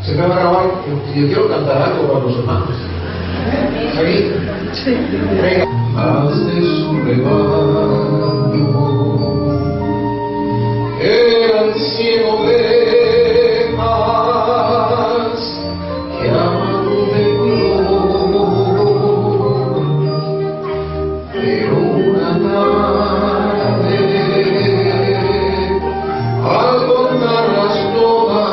Se me va a grabar, yo quiero cantar algo para los hermanos. ¿Ahí? Sí. Venga. Haz de su rebaño el cielo de paz que aman de color, pero una tarde al contarlas todas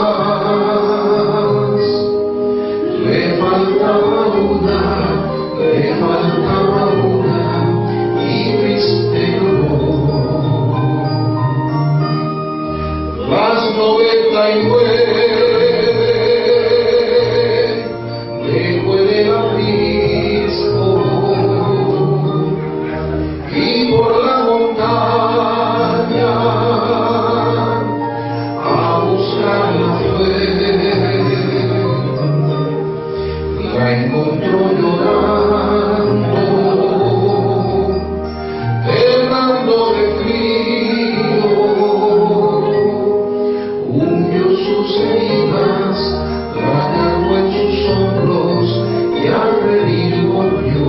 le faltaba una y triste olor. Las 99 dejó en el abismo y por la montaña a buscarla fue. La encontró llorando, temblando de frío, hundió sus heridas, la cargó en sus hombros y al reír volvió.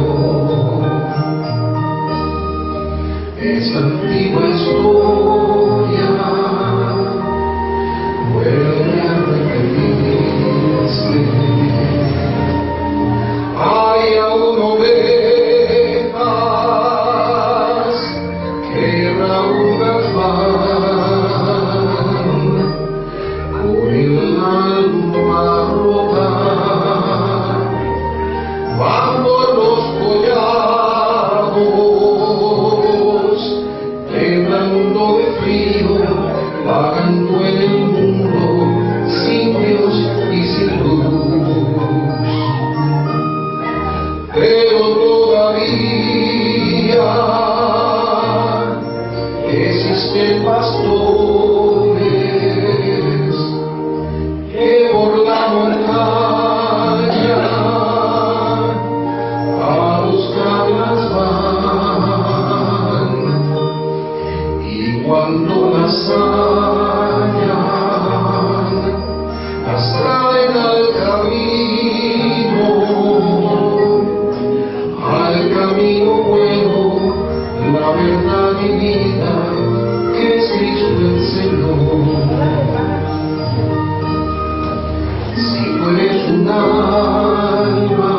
Esa antigua historia vuelve a repetirse. Hay aún ovejas que raudas van con el alma rota, van por los collados, temblando de frío, vagando en el mundo, sin Dios y sin luz. Pero todavía existen pastores que por la montaña a buscarlas van, y cuando las hallan, las traen al camino bueno, la verdad y vida que es Cristo el Señor. Si tú eres un alma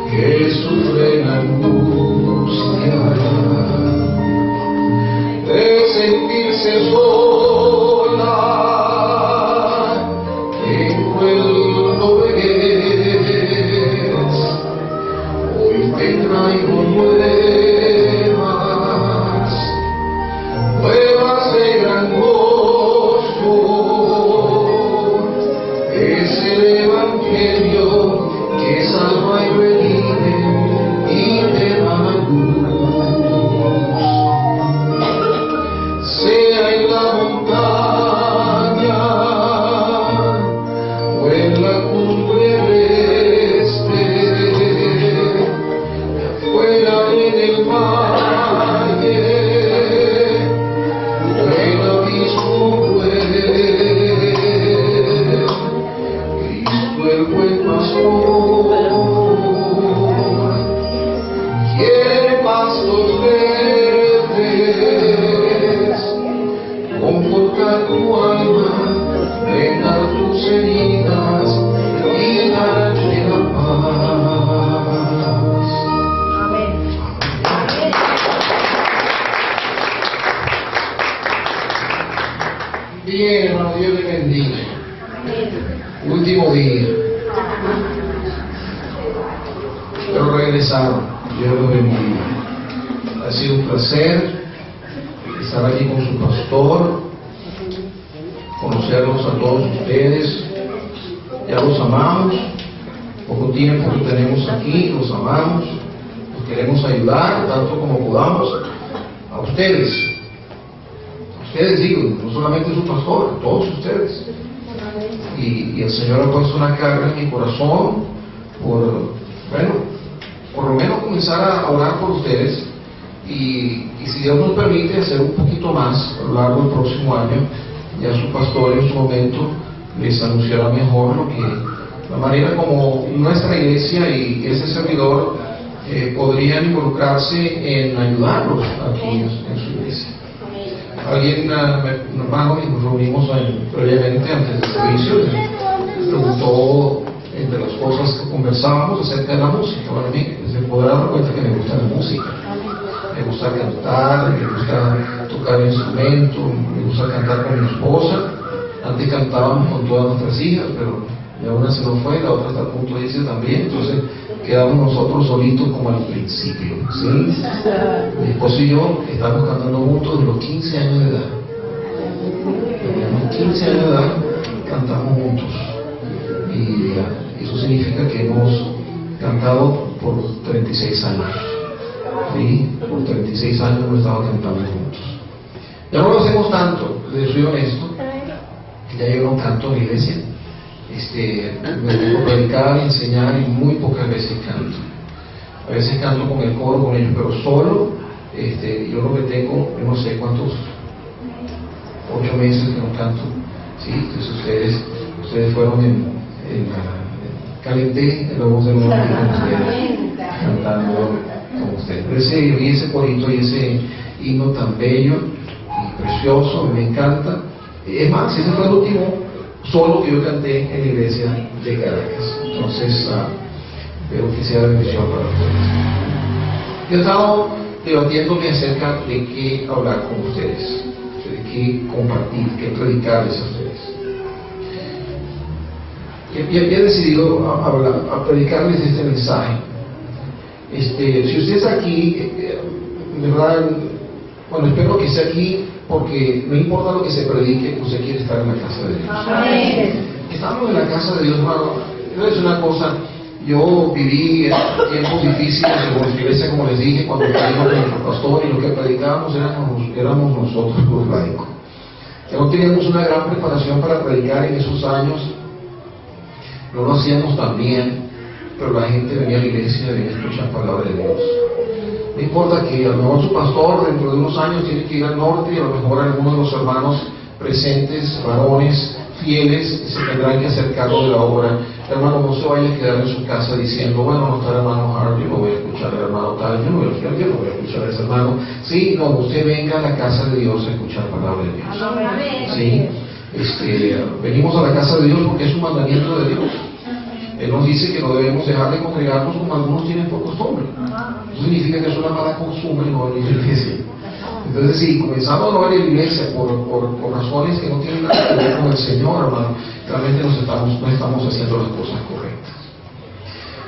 que sufre la angustia de sentirse sola, que cruel es, te traigo nuevas de gran gozo. Es el Evangelio que salva y redime y te da luz. Sea en la montaña o en la cumbre fuera en el valle, el abismo fue. Cristo el buen pastor quiere pastos verdes, confortar tu alma, vendar tus heridas y darte la paz. Bien, hermano, Dios le bendiga. Último día. Pero regresaron. Dios lo bendiga. Ha sido un placer estar aquí con su pastor, conocerlos a todos ustedes. Ya los amamos. Poco tiempo que tenemos aquí, los amamos. Los queremos ayudar tanto como podamos a ustedes. Ustedes digo, no solamente su pastor, todos ustedes. Y el Señor ha puesto una carga en mi corazón por lo menos comenzar a orar por ustedes y si Dios nos permite hacer un poquito más a lo largo del próximo año, ya su pastor en su momento les anunciará mejor lo que, la manera como nuestra iglesia y ese servidor podrían involucrarse en ayudarlos aquí en su iglesia. Alguien, hermano, y nos reunimos previamente antes del servicio, preguntó entre las cosas que conversábamos acerca de la música. Bueno, a mí se podrá dar cuenta que me gusta la música, me gusta cantar, me gusta tocar el instrumento, me gusta cantar con mi esposa. Antes cantábamos con todas nuestras hijas, pero ya una se nos fue, la otra está a punto de irse también, entonces quedamos nosotros solitos como al principio, ¿sí? Mi esposo y yo estamos cantando juntos desde los 15 años de edad. Desde los 15 años de edad cantamos juntos. Y eso significa que hemos cantado por 36 años. ¿Sí? Por 36 años hemos estado cantando juntos. Ya no lo hacemos tanto, les soy honesto. Ya yo no canto en la iglesia. Me dedico a predicar, enseñar y muy pocas veces canto. A veces canto con el coro con ellos, pero solo. Yo lo que tengo, no sé cuántos, 8 meses que no canto. ¿Sí? Entonces ustedes fueron en calenté en la voz de nuevo con ustedes, cantando con ustedes. Pero ese corito y ese himno tan bello y precioso, me encanta. Es más, ese fue el último solo que yo canté en la iglesia de Caracas. Entonces, espero que sea de bendición para ustedes. Yo he estado debatiéndome acerca de qué hablar con ustedes, de qué compartir, qué predicarles a ustedes. Y he decidido a predicarles este mensaje. Si usted está aquí, de verdad, bueno, espero que esté aquí porque no importa lo que se predique, usted quiere estar en la casa de Dios. Amén. Estamos en la casa de Dios, hermano. Yo es una cosa, yo viví tiempos difíciles en nuestra iglesia, como les dije, cuando caímos con nuestro pastor y lo que predicábamos éramos nosotros los laicos. Ya no teníamos una gran preparación para predicar en esos años. No lo hacíamos tan bien, pero la gente venía a la iglesia y venía a escuchar palabra de Dios. No importa que a lo mejor su pastor dentro de unos años tiene que ir al norte y a lo mejor algunos de los hermanos presentes, varones, fieles, se tendrán que hacer cargo de la obra. Hermano, no se vaya a quedar en su casa diciendo, bueno, no está el hermano Harvey, no voy a escuchar al hermano tal, yo no voy a escuchar a ese hermano. Sí, no, usted venga a la casa de Dios a escuchar palabra de Dios. Sí. Venimos a la casa de Dios porque es un mandamiento de Dios. Él nos dice que no debemos dejar de congregarnos como algunos tienen por costumbre. Eso significa que es una mala costumbre no venir a la iglesia. Entonces, si comenzamos a no venir a la iglesia por razones que no tienen nada que ver con el Señor, hermano, realmente no estamos haciendo las cosas correctas.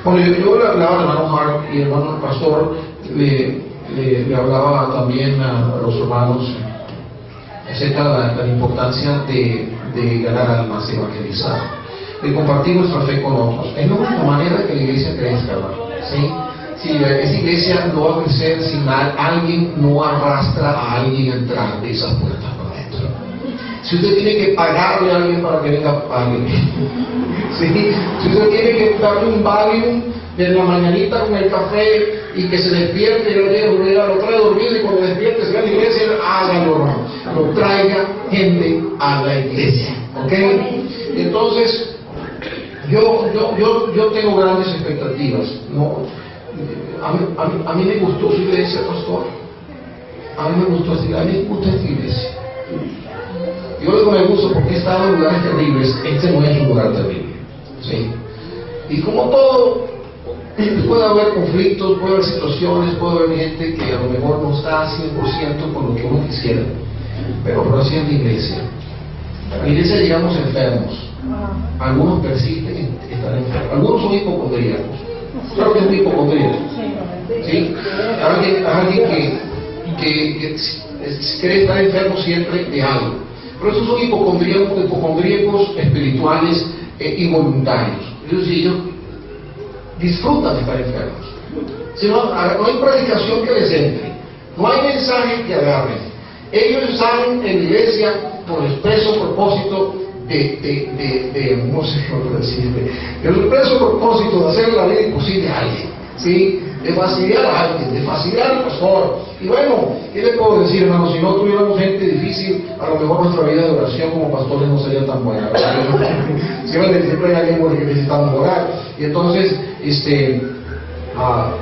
Bueno, yo le hablaba al hermano Hart y el hermano pastor le hablaba también a los hermanos acerca de la importancia de ganar almas, de evangelizar, de compartir nuestra fe con otros. Es la única manera que la iglesia crezca, hermano. ¿Sí? Si esa iglesia no va a crecer si alguien no arrastra a alguien a entrar de esas puertas para adentro. Si usted tiene que pagarle a alguien para que venga, páguele. ¿Sí? Si usted tiene que darle un Valium de la mañanita con el café y que se despierte y lo trae dormido y cuando despierte se va a la iglesia, hágalo, hermano. Lo traiga gente a la iglesia. ¿Ok? Entonces, yo tengo grandes expectativas. ¿No? A mí me gustó su iglesia, pastor. A mí me gustó esta iglesia. Yo digo me gusta porque he estado en lugares terribles. Este no es un lugar terrible. ¿Sí? Y como todo, puede haber conflictos, puede haber situaciones, puede haber gente que a lo mejor no está 100% con lo que uno quisiera. Pero así es la iglesia. En la iglesia llegamos enfermos. Algunos persisten en estar enfermos. Algunos son hipocondríacos. Claro que es un hipocondríaco. ¿Sí? Alguien que quiere estar enfermo siempre de algo. Pero esos son hipocondríacos espirituales involuntarios. Es decir, ellos disfrutan de estar enfermos. Si no hay predicación que les entre, no hay mensaje que agarren. Ellos salen en la iglesia por el expreso propósito no sé cómo decirte, el expreso propósito de hacer la vida imposible a alguien. ¿Sí? de fastidiar a alguien, de fastidiar al pastor. Y bueno, ¿qué le puedo decir, hermano? Si no tuviéramos gente difícil, a lo mejor nuestra vida de oración como pastores no sería tan buena, ¿verdad? Siempre hay alguien por el que necesitamos orar. Y entonces,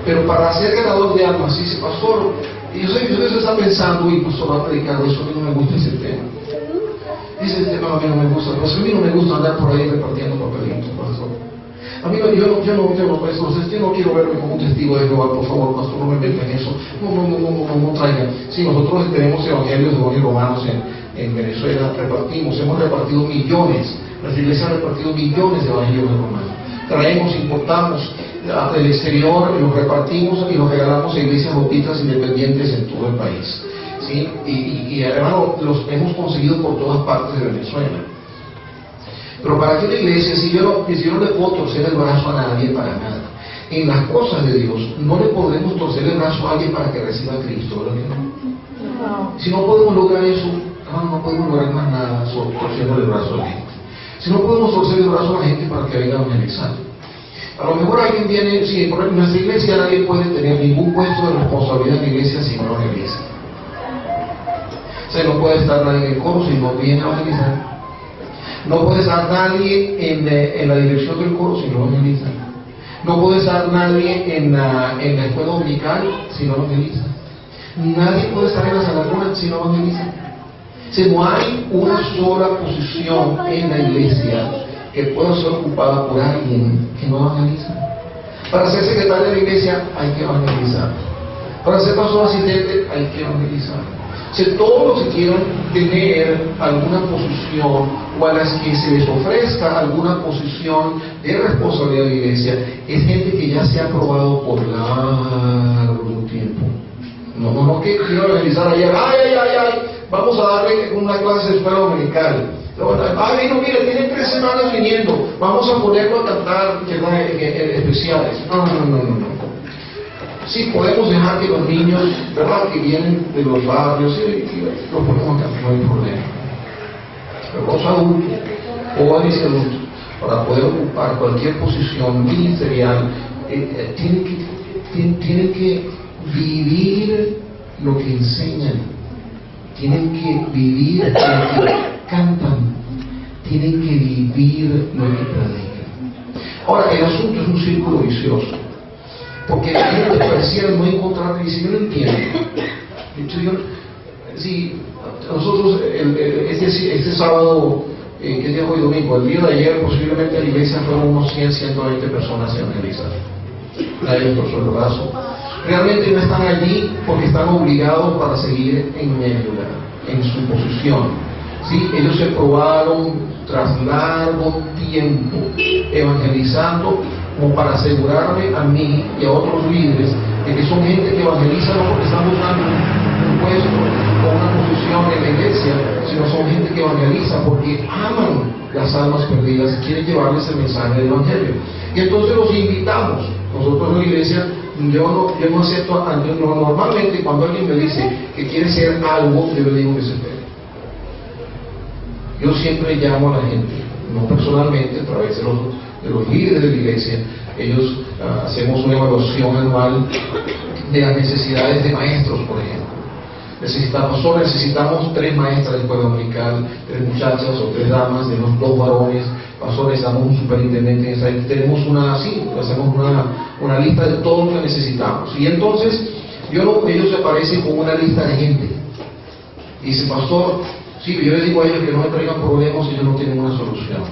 pero para ser ganador de almas, dice, pastor, y yo sé que usted está pensando, y pastor va a predicar de eso, a mí no me gusta ese tema. Dice, el tema a mí no me gusta, pues a mí no me gusta andar por ahí repartiendo papelitos, pastor. A mí no, yo no quiero verme como un testigo de Jehová, por favor, pastor, no me metan en eso. No traigan. Sí, nosotros tenemos evangelios de romanos en Venezuela, hemos repartido millones, las iglesias han repartido millones de evangelios de romanos. Traemos, importamos del exterior, los repartimos y los regalamos a iglesias bautistas independientes en todo el país. ¿Sí? Y hermano, los hemos conseguido por todas partes de Venezuela. Pero para que una iglesia, si yo no le puedo torcer el brazo a nadie para nada, en las cosas de Dios no le podemos torcer el brazo a alguien para que reciba a Cristo, ¿verdad? No. Si no podemos lograr eso, no podemos lograr más nada torciendo el brazo a la gente. Si no podemos torcer el brazo a la gente para que venga a evangelizar. A lo mejor alguien viene, si en nuestra iglesia nadie puede tener ningún puesto de responsabilidad en la iglesia si no evangeliza. O sea, no puede estar nadie en el coro si no viene a evangelizar. No puede estar nadie en la dirección del coro si no evangeliza. No puede estar nadie en la escuela dominical si no evangeliza. Nadie puede estar en la sala si no evangeliza. Si no hay una sola posición en la iglesia que pueda ser ocupada por alguien que no evangeliza. Para ser secretario de la iglesia hay que evangelizar. Para ser pastor asistente hay que evangelizar. Si todos los que quieran tener alguna posición o a las que se les ofrezca alguna posición de responsabilidad de la iglesia, es gente que ya se ha aprobado por largo tiempo. No que quiero evangelizar ayer, vamos a darle una clase de escuela dominical. Mire, tienen 3 semanas viniendo, vamos a ponerlo a cantar especiales. No. Sí, podemos dejar que los niños, ¿verdad?, que vienen de los barrios, los ponemos a cantar, no hay problema. Pero los adultos, jóvenes y adultos, para poder ocupar cualquier posición ministerial, tienen que vivir lo que enseñan, tienen que vivir lo que cantan, tienen que vivir lo que predican. Ahora, el asunto es un círculo vicioso. Porque la gente pareciera no encontrar, y si yo no entiendo. Nosotros este sábado, que es día hoy domingo, el día de ayer posiblemente en la iglesia fueron unos 100-120 personas evangelizadas. Nadie torció el brazo. Realmente no están allí porque están obligados para seguir en su posición. ¿Sí? Ellos se probaron tras largo tiempo evangelizando, como para asegurarme a mí y a otros líderes de que son gente que evangeliza no porque están buscando un puesto o una posición en la iglesia, sino son gente que evangeliza porque aman las almas perdidas y quieren llevarles el mensaje del evangelio. Y entonces los invitamos. Nosotros en la iglesia, yo no acepto, normalmente cuando alguien me dice que quiere ser algo, yo le digo que se espere. Yo siempre llamo a la gente, no personalmente, a través de los líderes de la iglesia. Ellos hacemos una evaluación anual de las necesidades de maestros, por ejemplo. Necesitamos 3 maestras de escuela dominical, 3 muchachas o 3 damas, tenemos 2 varones, pastor, necesitamos un superintendente, tenemos hacemos una lista de todo lo que necesitamos. Y entonces, ellos aparecen con una lista de gente. Dice, pastor, sí, yo les digo a ellos que no me traigan problemas si ellos no tienen una solución.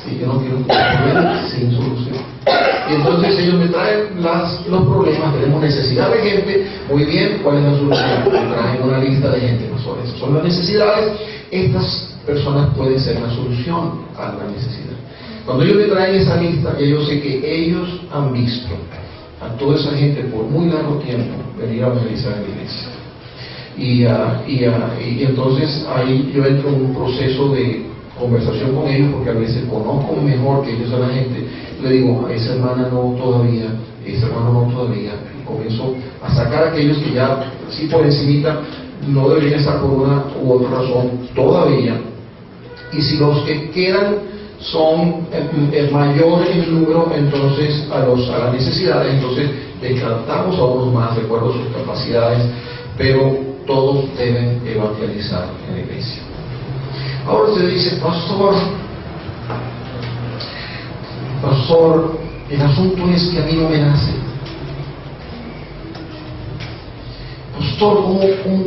Sí, yo no quiero problemas sin solución. Y entonces ellos me traen los problemas, tenemos necesidad de gente, muy bien, ¿cuál es la solución? Me traen una lista de gente, esas son las necesidades, estas personas pueden ser la solución a la necesidad. Cuando ellos me traen esa lista, yo sé que ellos han visto a toda esa gente por muy largo tiempo venir a evangelizar en la iglesia. Y entonces ahí yo entro en un proceso de conversación con ellos, porque a veces conozco mejor que ellos a la gente. Le digo, a esa hermana no todavía, ese hermano no todavía. Y comienzo a sacar a aquellos que ya, sí por encimita, no deberían estar por una u otra razón todavía. Y si los que quedan es mayor en número entonces a las necesidades, entonces descartamos a unos más de acuerdo a sus capacidades, pero todos deben evangelizar en la iglesia. Ahora usted dice, pastor, el asunto es que a mí no me nace. Pastor,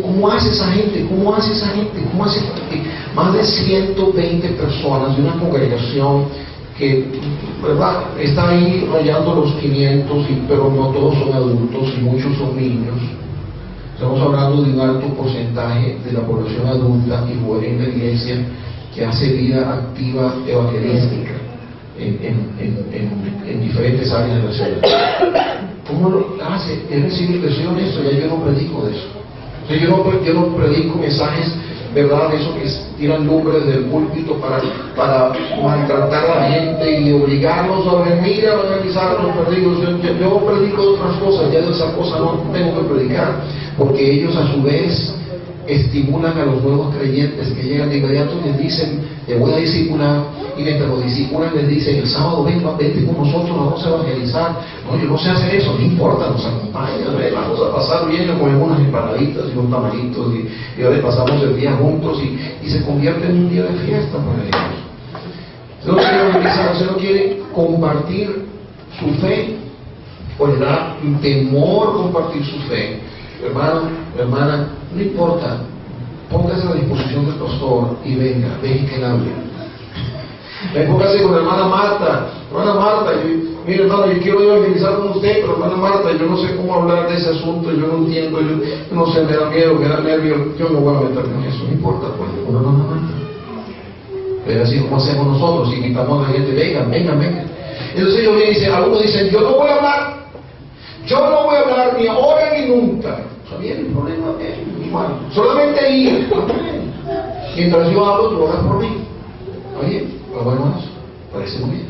¿cómo hace esa gente? ¿Cómo hace esa gente? ¿Cómo hace más de 120 personas de una congregación que, ¿verdad?, está ahí rayando los 500, pero no todos son adultos y muchos son niños? Estamos hablando de un alto porcentaje de la población adulta y juvenil en la iglesia que hace vida activa evangelística en diferentes áreas de la ciudad. ¿Cómo lo hace? Es decir, que soy honesto, ya yo no predico de eso. O sea, yo no predico mensajes, ¿verdad?, de esos que tiran lumbre del púlpito para maltratar a la gente y obligarlos a venir a evangelizar a los perdidos. Yo predico otras cosas, ya de esas cosas no tengo que predicar, porque ellos a su vez estimulan a los nuevos creyentes que llegan de inmediato y les dicen, te voy a discipular, y mientras los discipulan les dicen, el sábado vente con nosotros, vamos a evangelizar. No, yo no sé hacer eso, no importa, nos acompañan, vamos a pasar bien, nos comemos unas empanaditas y unos tamalitos y ahora pasamos el día juntos y se convierte en un día de fiesta para ellos. Usted no quiere evangelizar, usted no quiere compartir su fe, o le da temor compartir su fe. Hermano, hermana, no importa, póngase a la disposición del pastor y venga, deje que él hable. Póngase con la hermana Marta, mire hermano, yo quiero evangelizar con usted, pero hermana Marta, yo no sé cómo hablar de ese asunto, yo no entiendo, yo no sé, me da miedo, me da nervio, yo no voy a meter con eso, no importa, pues, con la hermana Marta. Pero así como hacemos nosotros, invitamos a la gente, venga. Entonces ellos me dicen, algunos dicen, yo no voy a hablar ni ahora ni nunca. Está bien, el problema es igual. Solamente ir. Mientras yo hablo, tú oras por mí. ¿Está bien? Pero bueno, eso parece muy bien.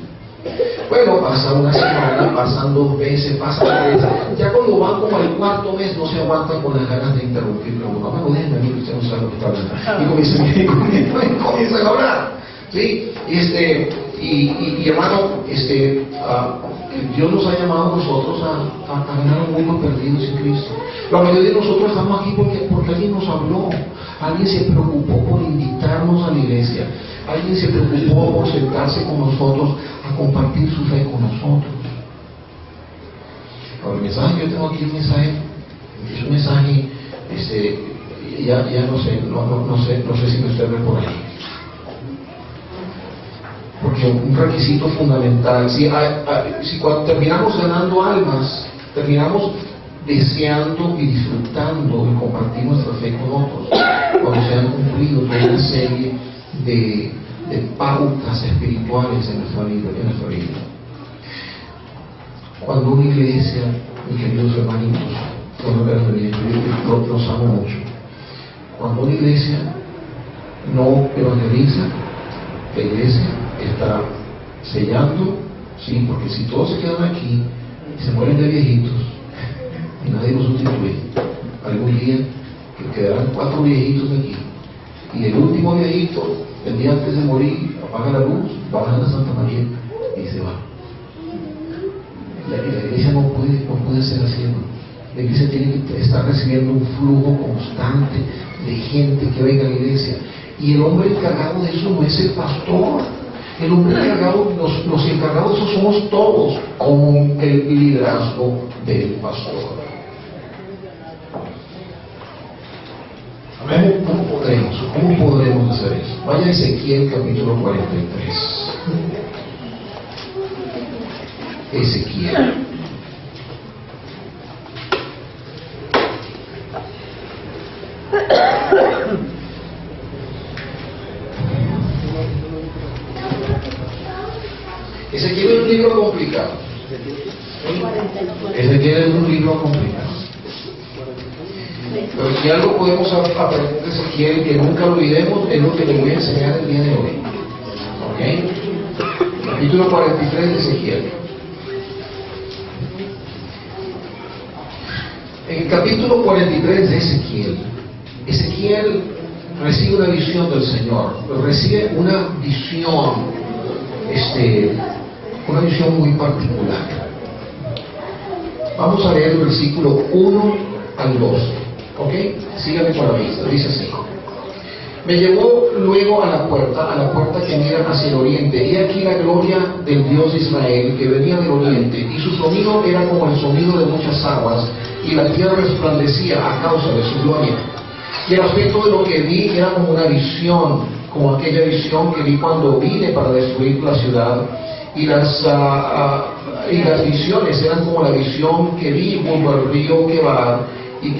Bueno, pasa una semana, pasan 2 veces, pasan 3. Ya cuando van como al 4º mes, no se aguantan con las ganas de interrumpir. Pero no me déjenme a mí, que usted no sabe lo que está hablando. Y comienzan a hablar. ¿Sí? Y hermano, Dios nos ha llamado a nosotros a ganar un mundo perdido sin Cristo. La mayoría de nosotros estamos aquí porque alguien nos habló, alguien se preocupó por invitarnos a la iglesia, alguien se preocupó por sentarse con nosotros a compartir su fe con nosotros. Ahora, el mensaje, yo tengo aquí un mensaje, es un mensaje, ya no sé si me usted ve por ahí. Porque un requisito fundamental, si cuando terminamos ganando almas, terminamos deseando y disfrutando y compartir nuestra fe con otros, cuando se han cumplido toda una serie de pautas espirituales en nuestra vida. Cuando una iglesia, mis queridos hermanitos, los amo mucho, cuando una iglesia no evangeliza, la iglesia está sellando, sí, porque si todos se quedan aquí y se mueren de viejitos y nadie los sustituye, algún día que quedarán 4 viejitos aquí y el último viejito, el día antes de morir, apaga la luz, baja a la Santa María y se va. La iglesia no puede ser así, ¿no? La iglesia tiene que estar recibiendo un flujo constante de gente que venga a la iglesia, y el hombre encargado de eso no es el pastor. El hombre encargado, los encargados de eso somos todos, con el liderazgo del pastor. Amén. ¿Cómo podremos hacer eso? Vaya a Ezequiel capítulo 43. Ezequiel. Ezequiel es un libro complicado. Ezequiel es un libro complicado. Pero si algo podemos aprender de Ezequiel, que nunca lo olvidemos, es lo que les voy a enseñar el día de hoy. ¿Ok? Capítulo 43 de Ezequiel. En el capítulo 43 de Ezequiel recibe una visión del Señor, recibe una visión una visión muy particular. Vamos a leer el versículo 1 al 12, ¿ok? Síganme con la vista, dice así. Me llevó luego a la puerta que mira hacia el oriente, y aquí la gloria del Dios de Israel, que venía del oriente, y su sonido era como el sonido de muchas aguas, y la tierra resplandecía a causa de su gloria. Y el aspecto de lo que vi era como una visión, como aquella visión que vi cuando vine para destruir la ciudad, y las visiones eran como la visión que vi junto al río Quebar, y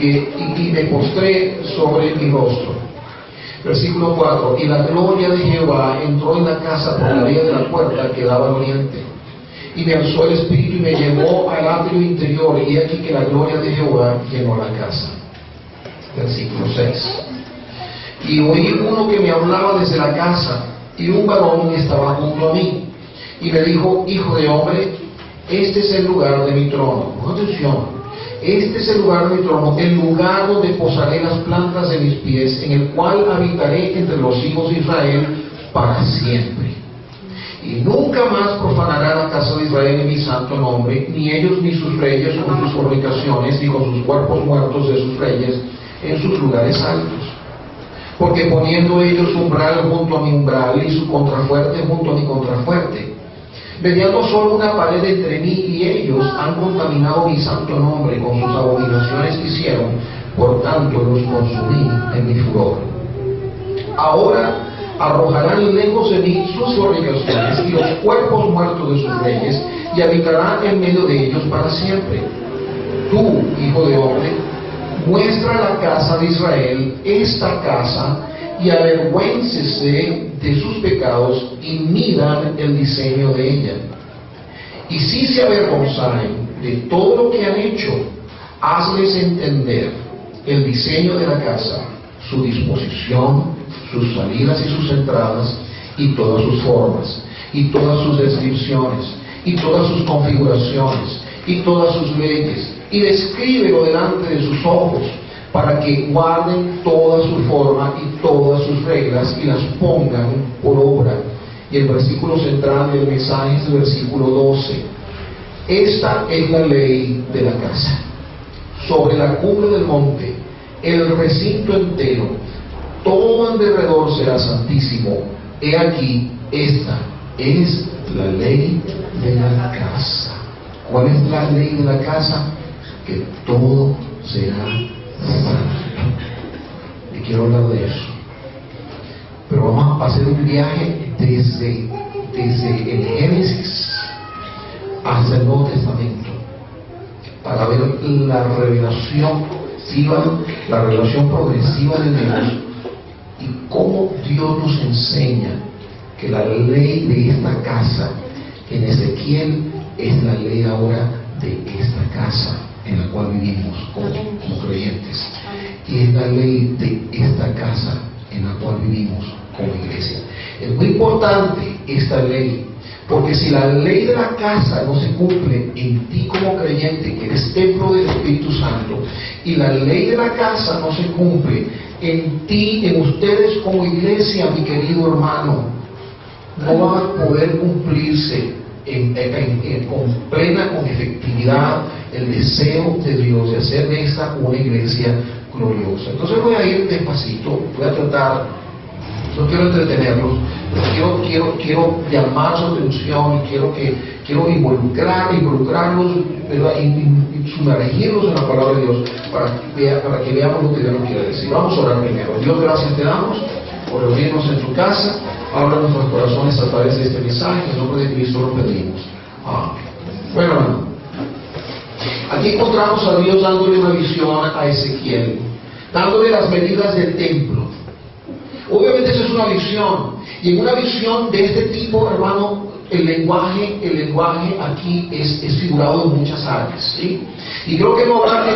me postré sobre mi rostro. Versículo 4, y la gloria de Jehová entró en la casa por la vía de la puerta que daba al oriente. Y me alzó el espíritu y me llevó al atrio interior, y aquí que la gloria de Jehová llenó la casa. Versículo 6. Y oí uno que me hablaba desde la casa, y un varón estaba junto a mí, y me dijo: hijo de hombre, este es el lugar de mi trono. Atención. Este es el lugar de mi trono, el lugar donde posaré las plantas de mis pies, en el cual habitaré entre los hijos de Israel para siempre. Y nunca más profanará la casa de Israel en mi santo nombre, ni ellos ni sus reyes con sus fornicaciones, ni con sus cuerpos muertos de sus reyes en sus lugares altos. Porque poniendo ellos umbral junto a mi umbral, y su contrafuerte junto a mi contrafuerte, mediando solo una pared entre mí y ellos, han contaminado mi santo nombre con sus abominaciones que hicieron, por tanto los consumí en mi furor. Ahora arrojarán lejos de mí sus fornicaciones y los cuerpos muertos de sus reyes, y habitarán en medio de ellos para siempre. Tú, hijo de hombre, muestra a la casa de Israel esta casa, y avergüéncese de sus pecados, y midan el diseño de ella. Y si se avergonzaren de todo lo que han hecho, hazles entender el diseño de la casa, su disposición, sus salidas y sus entradas, y todas sus formas, y todas sus descripciones, y todas sus configuraciones, y todas sus leyes, y descríbelo delante de sus ojos, para que guarden toda su forma y todas sus reglas, y las pongan por obra. Y el versículo central del mensaje es el versículo 12. Esta es la ley de la casa. Sobre la cumbre del monte, el recinto entero, todo en derredor será santísimo. He aquí, esta es la ley de la casa. ¿Cuál es la ley de la casa? Que todo será santo. Y quiero hablar de eso. Pero vamos a hacer un viaje desde el Génesis hasta el Nuevo Testamento para ver la revelación progresiva de Dios, y cómo Dios nos enseña que la ley de esta casa en Ezequiel es la ley ahora de esta casa en la cual vivimos como creyentes, y es la ley de esta casa en la cual vivimos como iglesia. Es muy importante esta ley, porque si la ley de la casa no se cumple en ti como creyente, que eres templo del Espíritu Santo, y la ley de la casa no se cumple en ti, en ustedes como iglesia, mi querido hermano, no va a poder cumplirse con efectividad el deseo de Dios de hacer de esta una iglesia gloriosa. Entonces voy a ir despacito, voy a tratar, no quiero entretenerlos, pero quiero llamar su atención, quiero involucrarlos, ¿verdad? Y sumergirlos en la palabra de Dios para que veamos lo que Dios nos quiere decir. Vamos a orar primero. Dios, gracias te damos por reunirnos en tu casa. Abra nuestros corazones a través de este mensaje. En el nombre de Cristo lo pedimos. Amén. Bueno, hermano, aquí encontramos a Dios dándole una visión a Ezequiel, dándole las medidas del templo. Obviamente eso es una visión, y en una visión de este tipo, hermano, el lenguaje aquí es figurado en muchas áreas, ¿sí? Y creo que no habrá que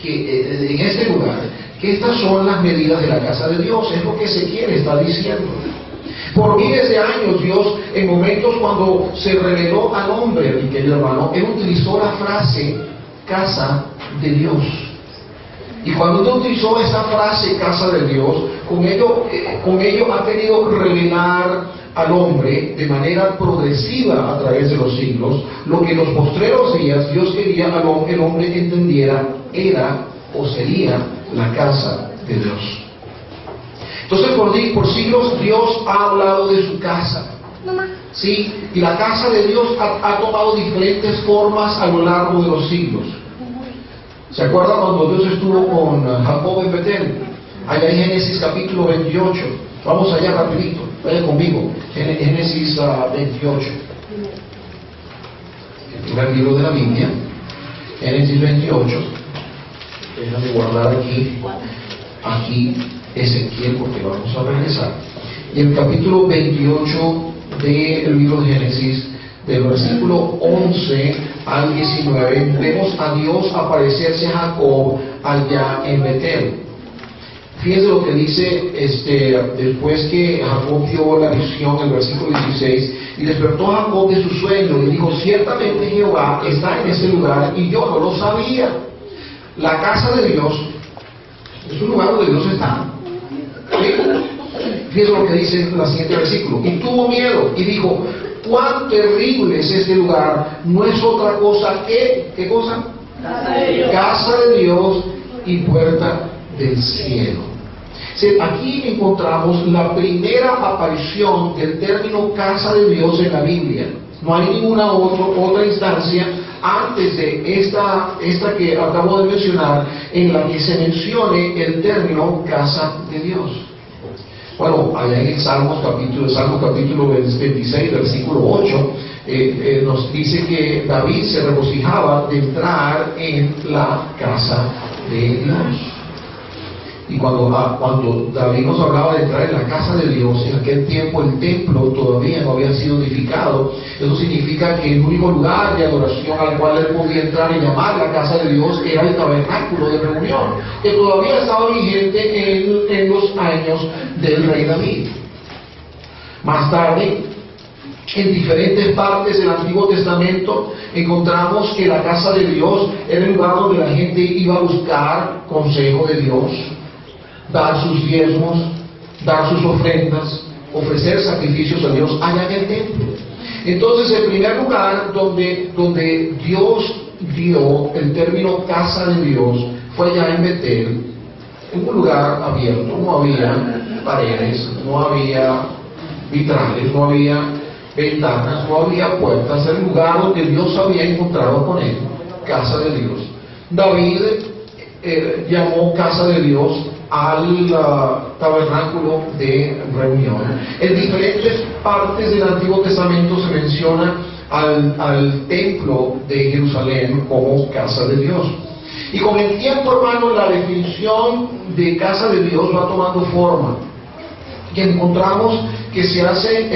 en este lugar, que estas son las medidas de la casa de Dios, es lo que Ezequiel está diciendo. Por miles de años Dios, en momentos cuando se reveló al hombre, mi querido hermano, Él utilizó la frase casa de Dios. Y cuando Él utilizó esa frase casa de Dios, con ello ha querido revelar al hombre de manera progresiva a través de los siglos, lo que en los postreros días Dios quería que el hombre entendiera era o sería la casa de Dios. Entonces por siglos Dios ha hablado de su casa. Sí, y la casa de Dios ha tomado diferentes formas a lo largo de los siglos. ¿Se acuerdan cuando Dios estuvo con Jacob en Betel? Allá en Génesis capítulo 28. Vamos allá rapidito, vayan conmigo. Génesis 28. El primer libro de la Biblia. Génesis 28. Déjame guardar aquí Ezequiel, porque vamos a regresar. Y el capítulo 28 del libro de Génesis, del versículo 11 al 19, vemos a Dios aparecerse a Jacob allá en Betel. Fíjense lo que dice después que Jacob dio la visión, el versículo 16, y despertó Jacob de su sueño y dijo: ciertamente Jehová está en este lugar y yo no lo sabía. La casa de Dios es un lugar donde Dios está. ¿Sí? Fíjense lo que dice en el siguiente versículo: y tuvo miedo y dijo: cuán terrible es este lugar, no es otra cosa que, ¿qué cosa? Casa de Dios y puerta del cielo. Aquí encontramos la primera aparición del término casa de Dios en la Biblia. No hay ninguna otra instancia antes de esta que acabo de mencionar en la que se mencione el término casa de Dios. Bueno, allá en el Salmo capítulo 26, versículo 8, nos dice que David se regocijaba de entrar en la casa de Dios. Y cuando David nos hablaba de entrar en la casa de Dios, en aquel tiempo el templo todavía no había sido edificado. Eso significa que el único lugar de adoración al cual él podía entrar y llamar la casa de Dios era el tabernáculo de reunión, que todavía estaba vigente en los años del rey David. Más tarde, en diferentes partes del Antiguo Testamento encontramos que la casa de Dios era el lugar donde la gente iba a buscar consejo de Dios, dar sus diezmos, dar sus ofrendas, ofrecer sacrificios a Dios allá en el templo. Entonces, el primer lugar donde Dios dio el término casa de Dios fue allá en Betel, en un lugar abierto. No había paredes, no había vitrales, no había ventanas, no había puertas. Era el lugar donde Dios había encontrado con él, casa de Dios. David llamó casa de Dios al tabernáculo de reunión. En diferentes partes del Antiguo Testamento se menciona al templo de Jerusalén como casa de Dios. Y con el tiempo, hermano, la definición de casa de Dios va tomando forma. Y encontramos que se hace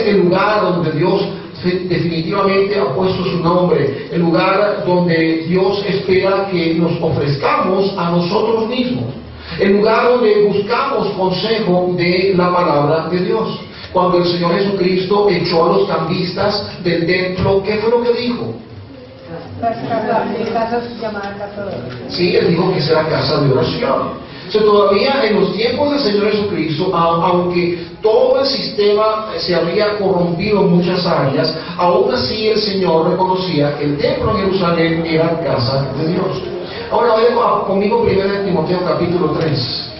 el lugar donde Dios definitivamente ha puesto su nombre, el lugar donde Dios espera que nos ofrezcamos a nosotros mismos, el lugar donde buscamos consejo de la palabra de Dios. Cuando el Señor Jesucristo echó a los cambistas del templo, ¿qué fue lo que dijo? Sí, él dijo que será casa de oración. O sea, todavía en los tiempos del Señor Jesucristo, aunque todo el sistema se había corrompido en muchas áreas, aún así el Señor reconocía que el templo en Jerusalén era casa de Dios. Ahora vayan conmigo 1 Timoteo capítulo 3.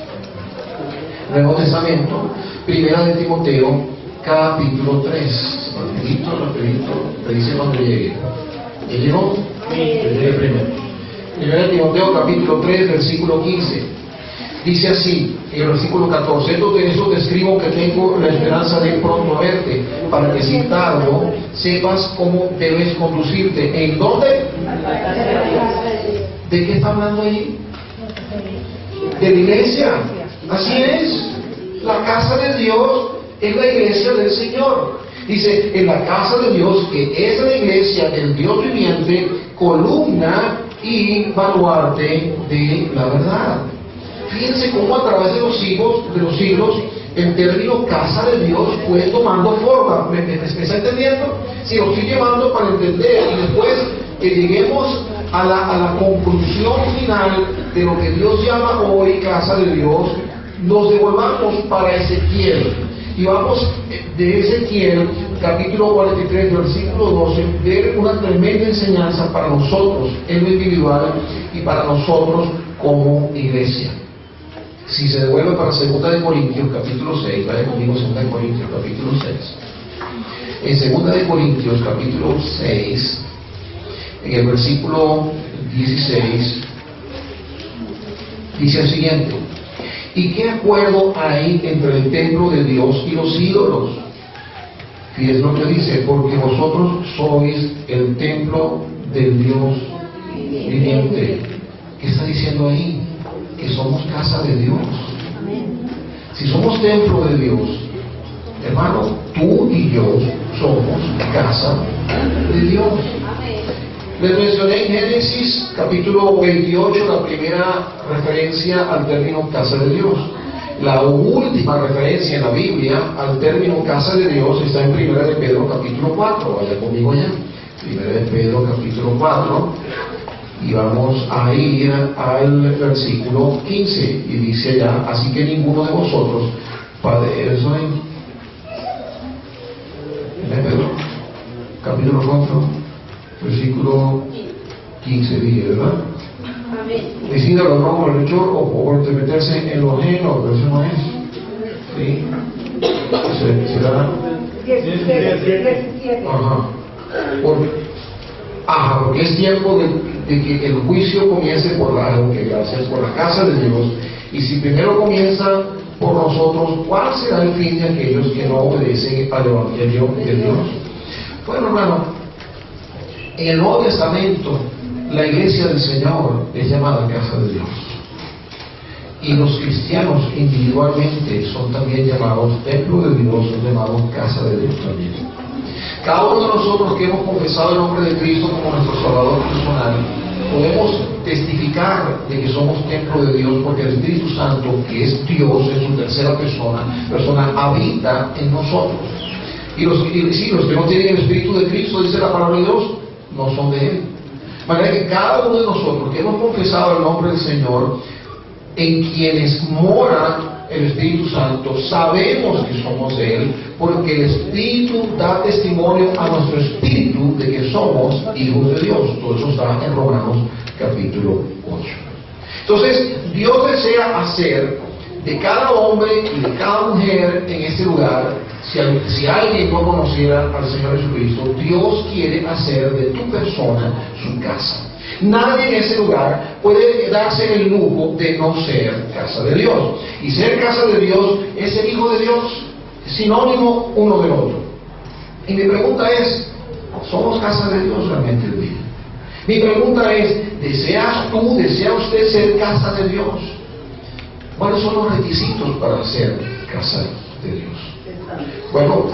Nuevo Testamento, 1 Timoteo capítulo 3. Rapidito, te dice cuando llegue. ¿Ya llegó? Llegué primero. 1 Timoteo capítulo 3, versículo 15. Dice así, en el versículo 14: eso te escribo que tengo la esperanza de pronto verte, para que si tardo sepas cómo debes conducirte. ¿En dónde? ¿De qué está hablando allí? De la iglesia. Así es. La casa de Dios es la iglesia del Señor. Dice, en la casa de Dios, que es la iglesia del Dios viviente, columna y baluarte de la verdad. Fíjense cómo a través de los siglos, el término casa de Dios fue tomando forma. ¿Me está entendiendo? Si lo estoy llevando para entender, y después que lleguemos a la conclusión final de lo que Dios llama hoy casa de Dios, nos devolvamos para Ezequiel. Y vamos de Ezequiel, capítulo 43, versículo 12, ver una tremenda enseñanza para nosotros en lo individual y para nosotros como iglesia. Si se devuelve para 2 de Corintios, capítulo 6, vaya conmigo 2 de Corintios, capítulo 6. En 2 de Corintios, capítulo 6, en el versículo 16, dice el siguiente: ¿y qué acuerdo hay entre el templo de Dios y los ídolos? Fíjense lo que dice: porque vosotros sois el templo del Dios viviente. ¿Qué está diciendo ahí? Que somos casa de Dios. Si somos templo de Dios, hermano, tú y yo somos casa de Dios. Les mencioné en Génesis capítulo 28 la primera referencia al término casa de Dios. La última referencia en la Biblia al término casa de Dios está en 1 de Pedro capítulo 4. Vaya conmigo ya. 1 de Pedro capítulo 4. Y vamos a ir al versículo 15. Y dice allá: así que ninguno de vosotros padece. Eso en Pedro capítulo 4. Versículo 15 dije, ¿verdad? Decida lo no por el hecho o por meterse en lo ajeno, pero eso no es. ¿Sí? ¿Será? 17. Porque es tiempo de que el juicio comience por gracias, por la casa de Dios. Y si primero comienza por nosotros, ¿cuál será el fin de aquellos que no obedecen al Evangelio de Dios? Bueno, hermano, en el Nuevo Testamento, la iglesia del Señor es llamada casa de Dios. Y los cristianos individualmente son también llamados templo de Dios, son llamados casa de Dios también. Cada uno de nosotros que hemos confesado el nombre de Cristo como nuestro Salvador personal, podemos testificar de que somos templo de Dios, porque el Espíritu Santo, que es Dios en su tercera persona, habita en nosotros. Y los que no tienen el Espíritu de Cristo, dice la palabra de Dios, no son de Él. De manera que cada uno de nosotros que hemos confesado el nombre del Señor, en quienes mora el Espíritu Santo, sabemos que somos de Él, porque el Espíritu da testimonio a nuestro espíritu de que somos hijos de Dios. Todo eso está en Romanos capítulo 8. Entonces, Dios desea hacer de cada hombre y de cada mujer en este lugar, si alguien no conociera al Señor Jesucristo, Dios quiere hacer de tu persona su casa. Nadie en ese lugar puede darse el lujo de no ser casa de Dios. Y ser casa de Dios es ser hijo de Dios, sinónimo uno del otro. Y mi pregunta es: ¿somos casa de Dios realmente hoy día? Mi pregunta es: desea usted ser casa de Dios? ¿Cuáles son los requisitos para ser casa de Dios? Bueno,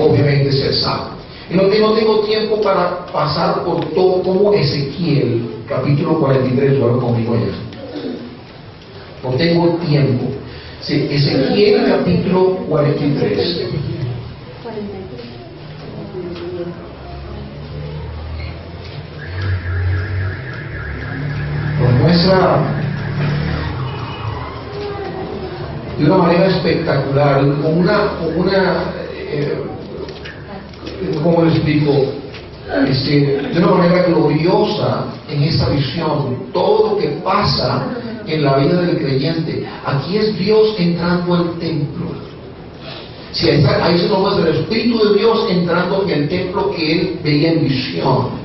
obviamente ser salvo. Y no tengo tiempo para pasar por todo, como Ezequiel, capítulo 43, vuelvo conmigo allá. No tengo tiempo. Sí, Ezequiel, capítulo 43. Nos muestra de una manera espectacular, ¿cómo le explico? De una manera gloriosa en esta visión, todo lo que pasa en la vida del creyente. Aquí es Dios entrando al templo. Si ahí se nos muestra el Espíritu de Dios entrando en el templo que él veía en visión.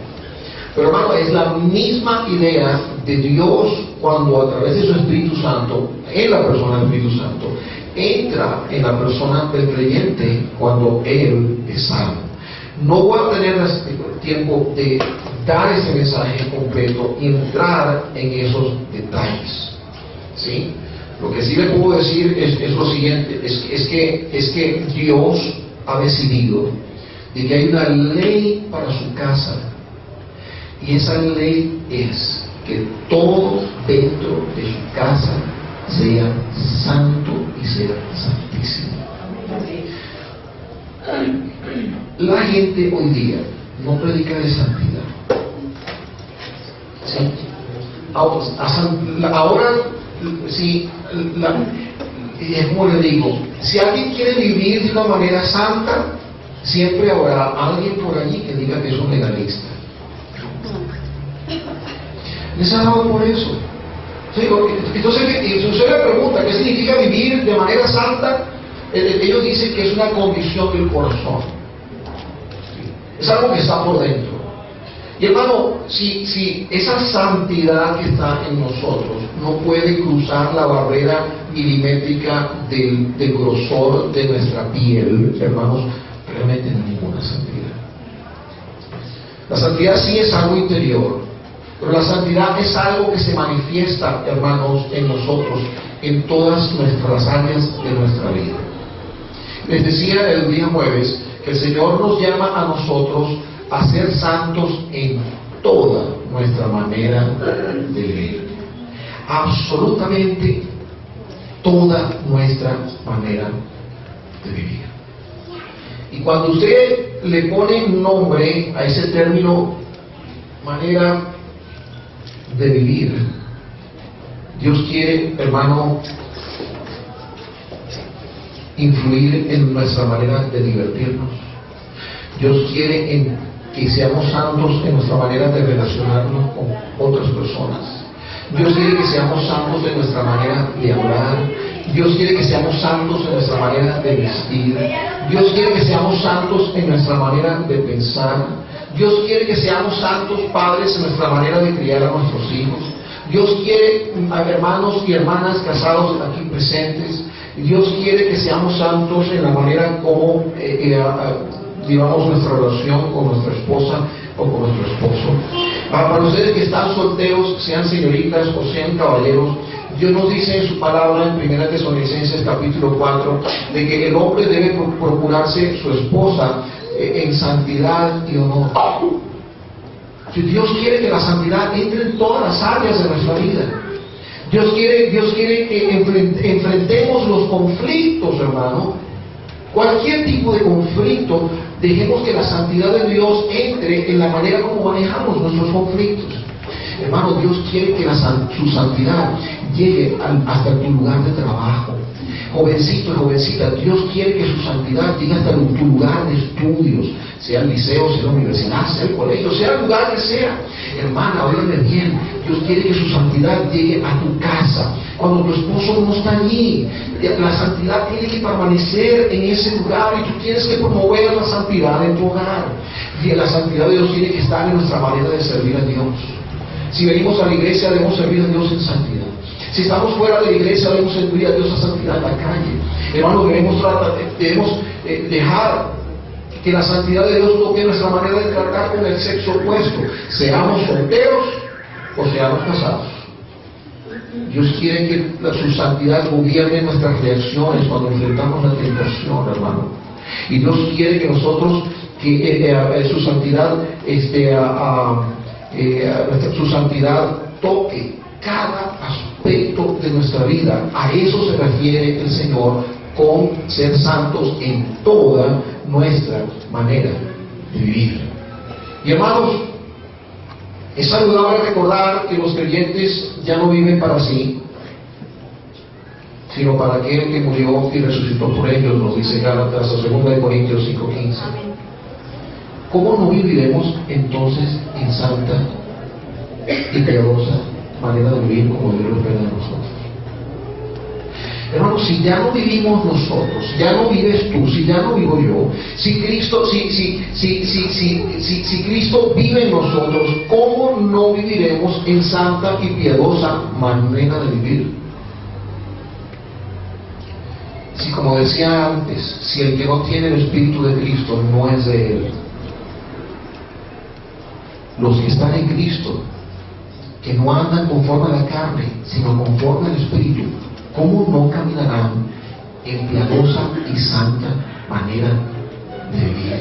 Pero hermano, es la misma idea de Dios cuando a través de su Espíritu Santo, en la persona del Espíritu Santo, entra en la persona del creyente cuando él es salvo. No voy a tener tiempo de dar ese mensaje completo y entrar en esos detalles, ¿sí? Lo que sí le puedo decir es lo siguiente: es que Dios ha decidido de que hay una ley para su casa, y esa ley es que todo dentro de su casa sea santo y sea santísimo. La gente hoy día no predica de santidad. ¿Sí? Ahora, sí, y es como le digo, si alguien quiere vivir de una manera santa, siempre habrá alguien por allí que diga que es un legalista. ¿Les ha dado por eso? Entonces, si usted le pregunta qué significa vivir de manera santa, ellos dicen que es una condición del corazón. Es algo que está por dentro. Y hermano, si esa santidad que está en nosotros no puede cruzar la barrera milimétrica del grosor de nuestra piel, hermanos, realmente no hay ninguna santidad. La santidad sí es algo interior, pero la santidad es algo que se manifiesta, hermanos, en nosotros, en todas nuestras áreas de nuestra vida. Les decía el día jueves que el Señor nos llama a nosotros a ser santos en toda nuestra manera de vivir. Absolutamente toda nuestra manera de vivir. Y cuando usted le pone un nombre a ese término, manera de vivir, Dios quiere, hermano, influir en nuestra manera de divertirnos. Dios quiere que seamos santos en nuestra manera de relacionarnos con otras personas. Dios quiere que seamos santos en nuestra manera de hablar. Dios quiere que seamos santos en nuestra manera de vestir. Dios quiere que seamos santos en nuestra manera de pensar. Dios quiere que seamos santos padres en nuestra manera de criar a nuestros hijos. Dios quiere, hermanos y hermanas casados aquí presentes, Dios quiere que seamos santos en la manera como llevamos nuestra relación con nuestra esposa o con nuestro esposo. Para ustedes que están solteros, sean señoritas o sean caballeros, Dios nos dice en su palabra en 1 Tesalonicenses capítulo 4 de que el hombre debe procurarse su esposa en santidad y honor. Dios quiere que la santidad entre en todas las áreas de nuestra vida. Dios quiere que enfrentemos los conflictos, hermano. Cualquier tipo de conflicto, dejemos que la santidad de Dios entre en la manera como manejamos nuestros conflictos. Hermano, Dios quiere que su santidad llegue hasta tu lugar de trabajo. Jovencito y jovencita, Dios quiere que su santidad llegue hasta tu lugar de estudios, sea el liceo, sea la universidad, sea el colegio, sea el lugar que sea. Hermana, óyeme bien, Dios quiere que su santidad llegue a tu casa. Cuando tu esposo no está allí, la santidad tiene que permanecer en ese lugar y tú tienes que promover la santidad en tu hogar. Y la santidad de Dios tiene que estar en nuestra manera de servir a Dios. Si venimos a la iglesia, debemos servir a Dios en santidad. Si estamos fuera de la iglesia, debemos servir a Dios a santidad en la calle. Hermano, debemos dejar que la santidad de Dios toque nuestra manera de tratar con el sexo opuesto, seamos solteros o seamos casados. Dios quiere que su santidad gobierne nuestras reacciones cuando enfrentamos la tentación, hermano. Y Dios quiere que nosotros, su santidad, su santidad toque cada aspecto de nuestra vida. A eso se refiere el Señor con ser santos en toda nuestra manera de vivir. Y hermanos, es saludable recordar que los creyentes ya no viven para sí, sino para aquel que murió y resucitó por ellos, nos dice Gálatas, 2 Corintios 5:15. ¿Cómo no viviremos entonces en santa y piadosa manera de vivir como Dios lo espera de nosotros? Hermanos, si ya no vivimos nosotros, ya no vives tú, si ya no vivo yo, si Cristo vive en nosotros, ¿cómo no viviremos en santa y piadosa manera de vivir? Si, como decía antes, si el que no tiene el Espíritu de Cristo no es de Él, los que están en Cristo, que no andan conforme a la carne, sino conforme al Espíritu, ¿cómo no caminarán en piadosa y santa manera de vivir?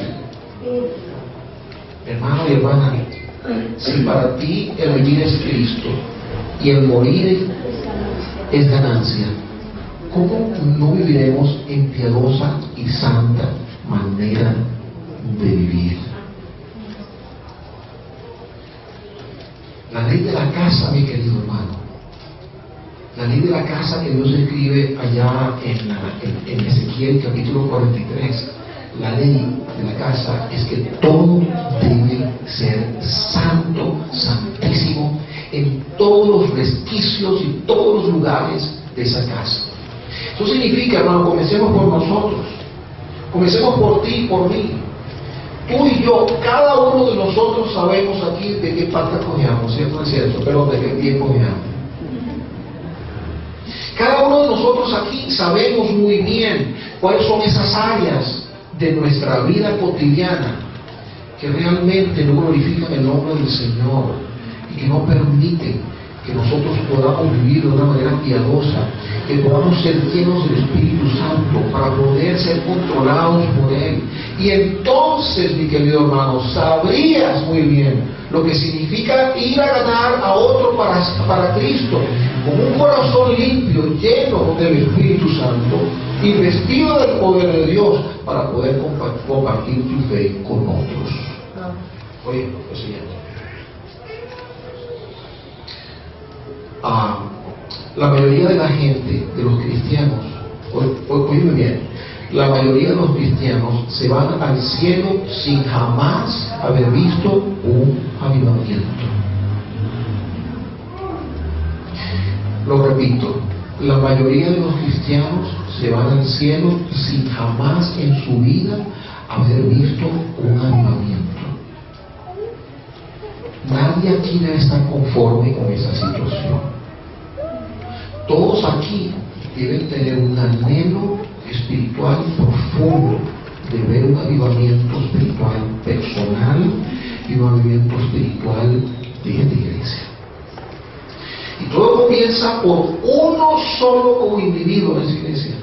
Hermano y hermana, si para ti el vivir es Cristo y el morir es ganancia, ¿cómo no viviremos en piadosa y santa manera de vivir? La ley de la casa, mi querido hermano, La ley de la casa que Dios escribe allá en Ezequiel capítulo 43, la ley de la casa es que todo debe ser santo, santísimo, en todos los resquicios y todos los lugares de esa casa. Eso significa, hermano, comencemos por nosotros, comencemos por ti y por mí. Tú y yo, cada uno de nosotros sabemos aquí de qué parte cojeamos, ¿cierto? Es cierto, pero de qué pie cojeamos. Cada uno de nosotros aquí sabemos muy bien cuáles son esas áreas de nuestra vida cotidiana que realmente no glorifican el nombre del Señor y que no permiten que nosotros podamos vivir de una manera piadosa, que podamos ser llenos del Espíritu Santo para poder ser controlados por Él. Y entonces, mi querido hermano, sabrías muy bien lo que significa ir a ganar a otro para Cristo, con un corazón limpio, lleno del Espíritu Santo y vestido del poder de Dios para poder compartir tu fe con otros. Oye, lo siguiente. La mayoría de la gente, de los cristianos, oídme bien, la mayoría de los cristianos se van al cielo sin jamás haber visto un avivamiento. Lo repito, la mayoría de los cristianos se van al cielo sin jamás en su vida haber visto un avivamiento. Nadie aquí debe estar conforme con esa situación. Todos aquí deben tener un anhelo espiritual profundo de ver un avivamiento espiritual personal y un avivamiento espiritual de esta iglesia. Y todo comienza por uno solo como individuo en esa iglesia.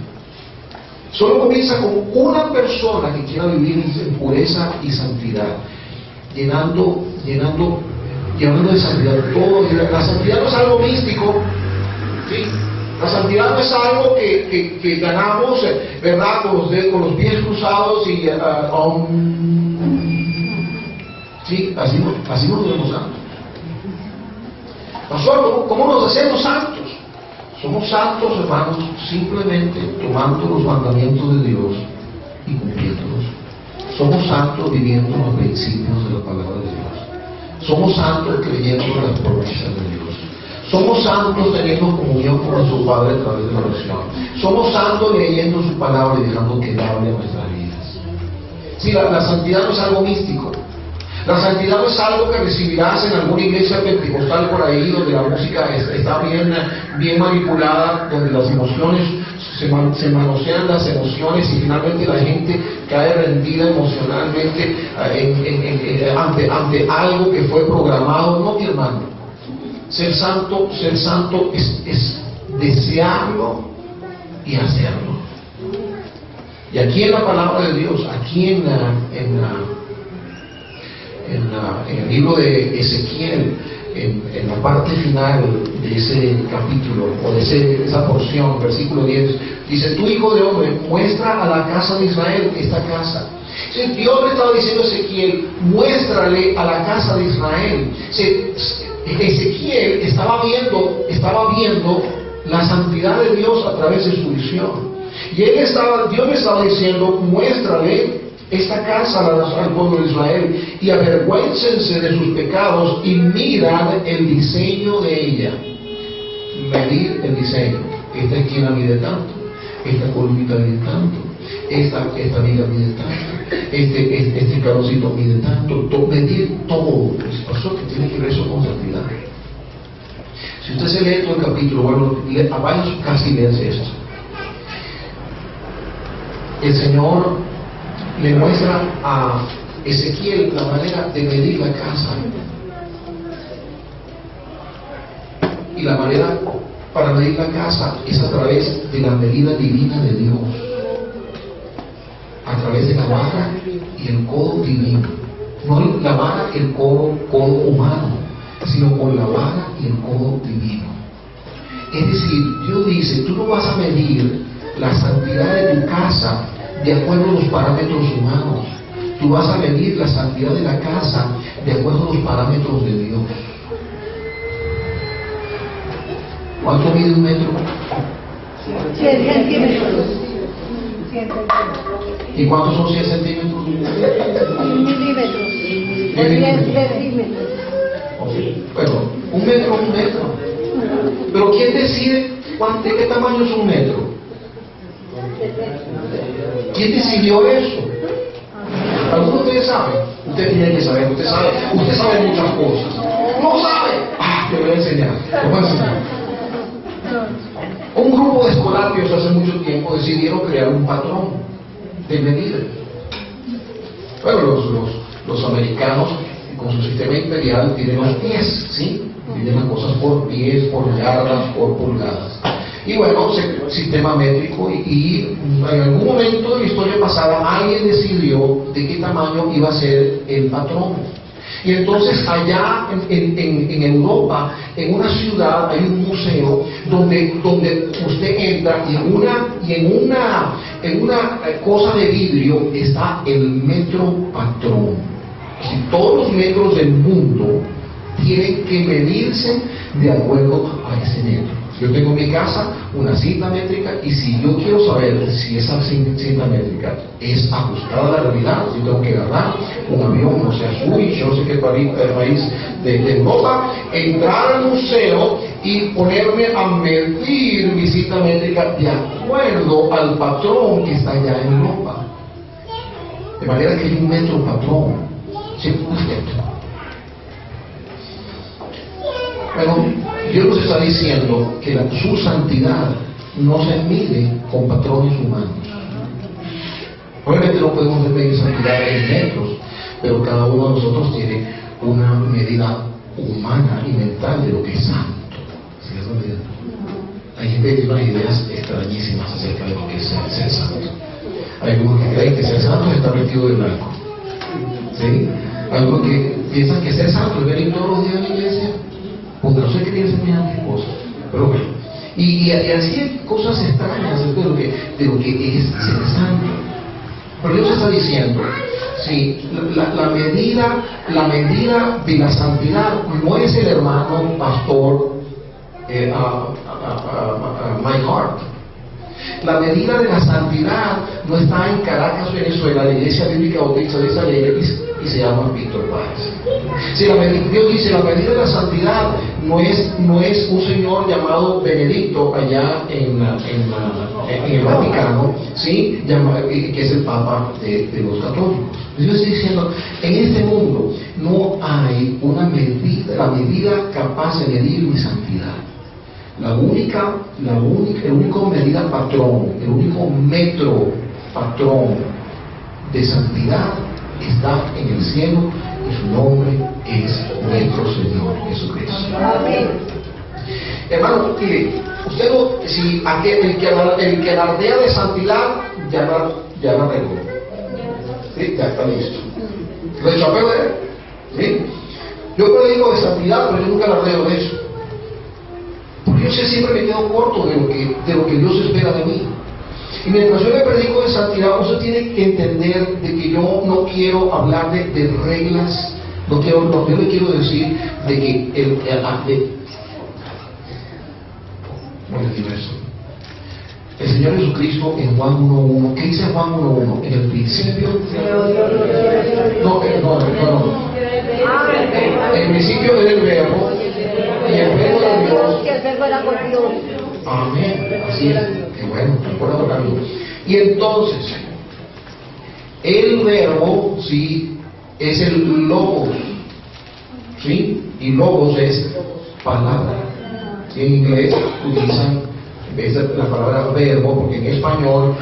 Solo comienza con una persona que quiera vivir en pureza y santidad, llenando de santidad todo. La santidad no es algo místico, ¿sí? La santidad no es algo que ganamos, ¿verdad? Con los pies cruzados y sí, así nos vemos santos. Pastor, ¿cómo nos hacemos santos? Somos santos, hermanos, simplemente tomando los mandamientos de Dios y cumpliéndolos. Somos santos viviendo los principios de la palabra de Dios. Somos santos creyendo en las promesas de Dios. Somos santos teniendo comunión con nuestro Padre a través de la oración. Somos santos leyendo su palabra y dejando que Él hable en nuestras vidas. Sí, la santidad no es algo místico. La santidad no es algo que recibirás en alguna iglesia pentecostal por ahí, donde la música está bien manipulada, donde las emociones se manosean las emociones y finalmente la gente cae rendida emocionalmente ante algo que fue programado. No, mi hermano. Ser santo es desearlo y hacerlo. Y aquí en la palabra de Dios, aquí en el libro de Ezequiel, en la parte final de ese capítulo, o de esa porción, versículo 10, dice: tú, hijo de hombre, muestra a la casa de Israel esta casa. Dios le estaba diciendo a Ezequiel: muéstrale a la casa de Israel. Ezequiel estaba viendo la santidad de Dios a través de su visión. Y Dios le estaba diciendo: muéstrale esta casa al pueblo de Israel y avergüéncense de sus pecados y mirad el diseño de ella. Medir el diseño. Esta esquina mide tanto, esta columnita mide tanto, esta viga mide tanto, este carrocito mide tanto. Medir todo. Eso que tiene que ver eso con santidad. Si usted se lee todo el capítulo, bueno, vaya a su casa y léase esto. El Señor le muestra a Ezequiel la manera de medir la casa. Y la manera para medir la casa es a través de la medida divina de Dios, a través de la vara y el codo divino. No la vara y el codo humano, sino con la vara y el codo divino. Es decir, Dios dice: tú no vas a medir la santidad de tu casa de acuerdo a los parámetros humanos. Tú vas a medir la santidad de la casa de acuerdo a los parámetros de Dios. ¿Cuánto mide un metro? 100 centímetros. ¿Y cuántos son 100 centímetros? 1 milímetro. 10 centímetros. Bueno, un metro es un metro. Pero ¿quién decide de qué tamaño es un metro? ¿Quién decidió eso? ¿Alguno de ustedes sabe? Usted tiene que saber, usted sabe muchas cosas. ¿No sabe? Te voy a enseñar. Te voy a enseñar. Un grupo de escolapios hace mucho tiempo decidieron crear un patrón de medida. Bueno, los americanos con su sistema imperial tienen las pies, ¿sí? Tienen las cosas por pies, por yardas, por pulgadas. Y bueno, sistema métrico, y en algún momento de la historia pasada alguien decidió de qué tamaño iba a ser el patrón. Y entonces allá en Europa, en una ciudad, hay un museo donde usted entra y en una cosa de vidrio está el metro patrón. Si todos los metros del mundo tienen que medirse de acuerdo a ese metro. Yo tengo en mi casa una cinta métrica, y si yo quiero saber si esa cinta métrica es ajustada a la realidad, yo tengo que agarrar un avión, no sé, Zurich, yo no sé qué país de Europa, entrar al museo y ponerme a medir mi cinta métrica de acuerdo al patrón que está allá en Europa. De manera que hay un metro patrón. ¿Sí? Bueno, Dios nos está diciendo que su santidad no se mide con patrones humanos. Obviamente no podemos medir santidad en metros, pero cada uno de nosotros tiene una medida humana y mental de lo que es santo. ¿Sí es verdad? Hay gente que tiene unas ideas extrañísimas acerca de lo que es ser santo. Hay algunos que creen que ser santo es estar vestido de blanco. ¿Sí? Hay algunos que piensan que ser santo es venir todos los días a la iglesia. Porque no sé qué tiene semejantes cosas, pero bueno, y así hay cosas extrañas de lo que es ser santo. Pero Dios está diciendo, sí, la medida de la santidad no es el hermano pastor My Heart. La medida de la santidad no está en Caracas, Venezuela, la Iglesia Bíblica Bautista de Salem, y se llama Víctor Páez. Si Dios dice, la medida de la santidad no es un señor llamado Benedicto allá en el Vaticano, ¿sí? Que es el Papa de los católicos. Dios está diciendo, en este mundo no hay una medida capaz de medir mi santidad. El único medida patrón, el único metro patrón de santidad está en el cielo, y su nombre es nuestro Señor Jesucristo. Amén. Hermano, mire, usted el que alardea de santidad ya la arregló. ¿Sí? Ya está listo. ¿Lo echapeo de él? ¿Sí? Yo predico de santidad, pero yo nunca alardeo de eso. Porque yo siempre me quedo corto de lo que Dios espera de mí. Y mientras yo le predico de santidad, usted tiene que entender de que yo no quiero hablar de reglas, yo le quiero decir de que el Señor Jesucristo en Juan 1.1, ¿qué dice Juan 1.1? En el principio, no. En el principio era el verbo, y el verbo era Dios. Amén, así es, qué bueno, recuerda por algo. Y entonces, el verbo, sí, es el logos, ¿sí? Y logos es palabra. ¿Sí? En inglés utilizan, en vez de la palabra verbo, porque en español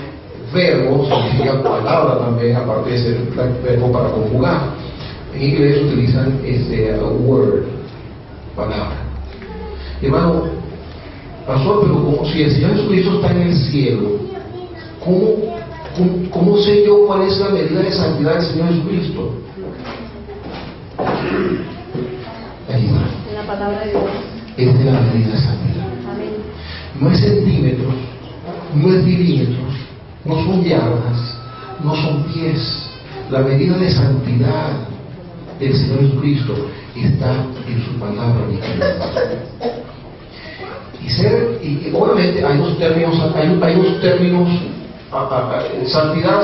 verbo significa palabra también, aparte de ser verbo para conjugar. En inglés utilizan word, palabra. Hermano, pastor, pero como si el Señor Jesucristo está en el cielo, ¿cómo sé yo cuál es la medida de santidad del Señor Jesucristo? Ayuda. En la palabra de Dios. Esta es la medida de santidad. Amén. No es centímetros, no es milímetros, no son yardas, no son pies. La medida de santidad del Señor Jesucristo está en su palabra. Y obviamente hay dos términos, santidad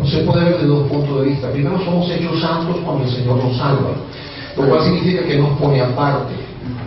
se puede ver de dos puntos de vista. Primero, somos hechos santos cuando el Señor nos salva, lo cual significa que nos pone aparte,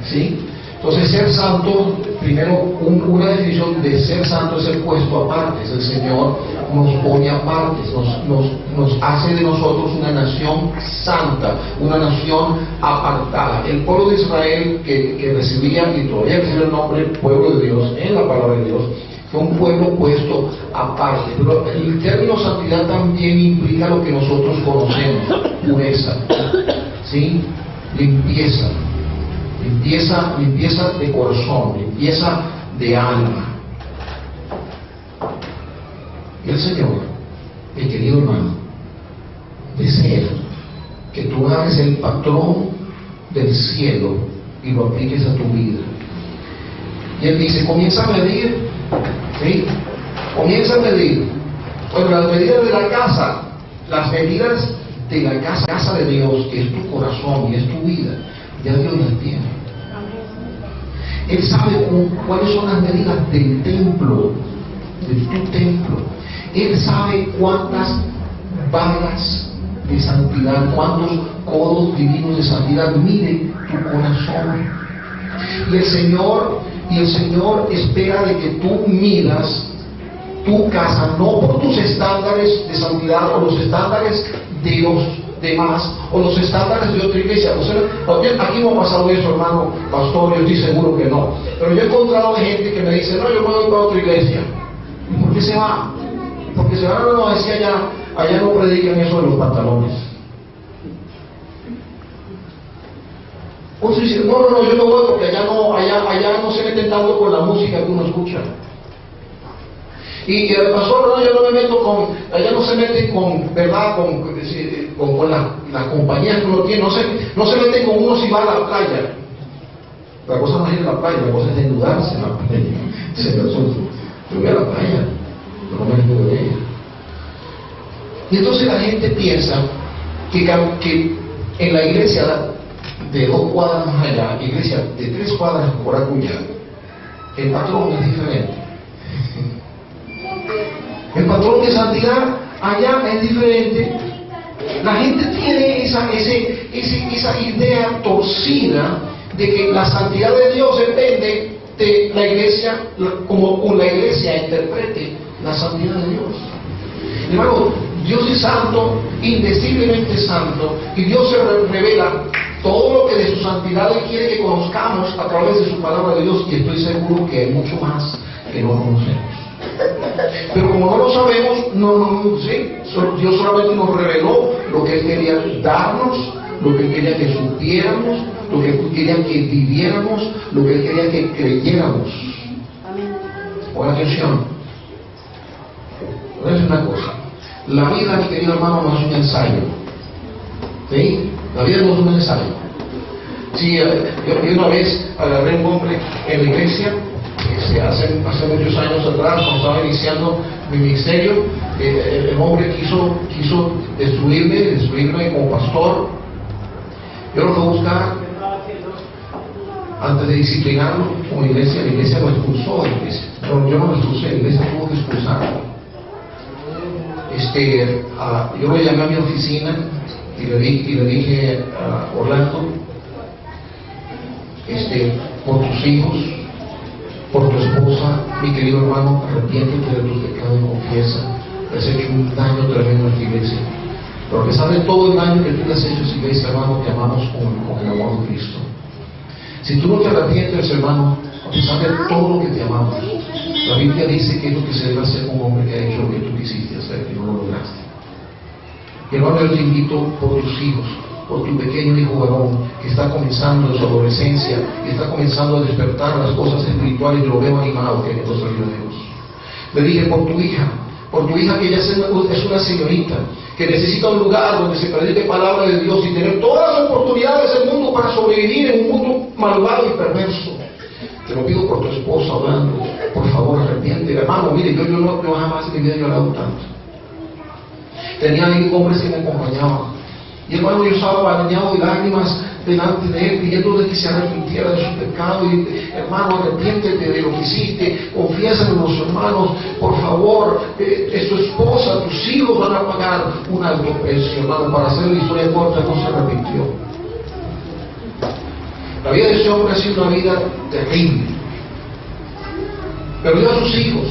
¿sí? Entonces, ser santo, primero, una definición de ser santo es ser puesto aparte. Es el Señor nos pone aparte, nos hace de nosotros una nación santa, una nación apartada. El pueblo de Israel que recibía y todavía recibe el nombre pueblo de Dios en la palabra de Dios, fue un pueblo puesto aparte. Pero el término santidad también implica lo que nosotros conocemos: pureza, ¿sí? Limpieza de corazón, limpieza de alma. Y el Señor, mi querido hermano, desea que tú hagas el patrón del cielo y lo apliques a tu vida. Y Él dice: comienza a medir, ¿sí? Comienza a medir. Bueno, las medidas de la casa, las medidas de la casa de Dios, que es tu corazón y es tu vida, ya Dios las tiene. Él sabe cuáles son las medidas del templo, de tu templo. Él sabe cuántas varas de santidad, cuántos codos divinos de santidad mide tu corazón. Y el Señor espera de que tú midas tu casa no por tus estándares de santidad o los estándares de los demás o los estándares de otra iglesia. O sea, aquí no ha pasado eso, hermano pastor, yo estoy seguro que no, pero yo he encontrado gente que me dice: no, yo me voy para otra iglesia. ¿Y por qué se va? Porque se van, no, decía allá no predican eso de los pantalones. Otros dicen: no, yo no voy porque allá no se meten tanto con la música que uno escucha. Y el pastor: no, yo no me meto allá no se meten con, ¿verdad? Con la compañía que uno tiene, no se meten con uno si va a la playa. La cosa no es ir a la playa, la cosa es desnudarse en la playa. Yo voy a la playa, pero no me desnudo de ella. Y entonces la gente piensa que en la iglesia de 2 cuadras más allá, iglesia de 3 cuadras por acullá, el patrón es diferente. El patrón de santidad allá es diferente. La gente tiene esa idea torcida de que la santidad de Dios depende de la iglesia, como la iglesia interprete la santidad de Dios. Hermano, Dios es santo, indeciblemente santo, y Dios se revela todo lo que de su santidad Él quiere que conozcamos a través de su palabra de Dios, y estoy seguro que hay mucho más que no conocemos. Pero como no lo sabemos, Dios solamente nos reveló lo que Él quería darnos, lo que Él quería que supiéramos, lo que Él quería que viviéramos, lo que Él quería que creyéramos. Pon atención. Voy a decir una cosa: la vida, mi querido hermano, no es un ensayo, ¿sí? La vida no es un ensayo. Sí, yo una vez agarré un hombre en la iglesia, hace muchos años atrás, cuando estaba iniciando mi ministerio. El hombre quiso destruirme como pastor. Yo lo fui a buscar antes de disciplinarlo como iglesia. La iglesia lo expulsó, yo no lo expulsé, la iglesia tuvo que expulsarlo. Yo lo llamé a mi oficina y le dije a Orlando: por tus hijos, por tu esposa, mi querido hermano, arrepiéntete de tus pecados y confiesa. Le has hecho un daño tremendo a esta iglesia. Pero a pesar de todo el daño que tú le has hecho a esta iglesia, hermano, te amamos con el amor de Cristo. Si tú no te arrepientes, hermano, a pesar de todo lo que te amamos, la Biblia dice que es lo que se debe hacer con un hombre que ha hecho lo que tú quisiste hacer y no lo lograste. Y hermano, yo te invito por tus hijos, por tu pequeño hijo varón que está comenzando en su adolescencia y está comenzando a despertar las cosas espirituales. Yo lo veo animado, que Dios ayude a Dios. Le dije: por tu hija que ya es una señorita, que necesita un lugar donde se predique palabra de Dios y tener todas las oportunidades del mundo para sobrevivir en un mundo malvado y perverso. Te lo pido por tu esposa, Orlando, por favor, arrepiente. Hermano, mire, yo no jamás en mi vida he llorado tanto. Tenía hombres que me acompañaban. Y hermano, yo estaba bañado de lágrimas delante de él, pidiéndole que se arrepintiera de su pecado. Y hermano, arrepiéntete de lo que hiciste, confiesa en los hermanos, por favor, es tu esposa, tus hijos van a pagar un alto precio, hermano. Para hacer la historia corta, no se arrepintió. La vida de ese hombre ha sido una vida terrible. Perdió a sus hijos,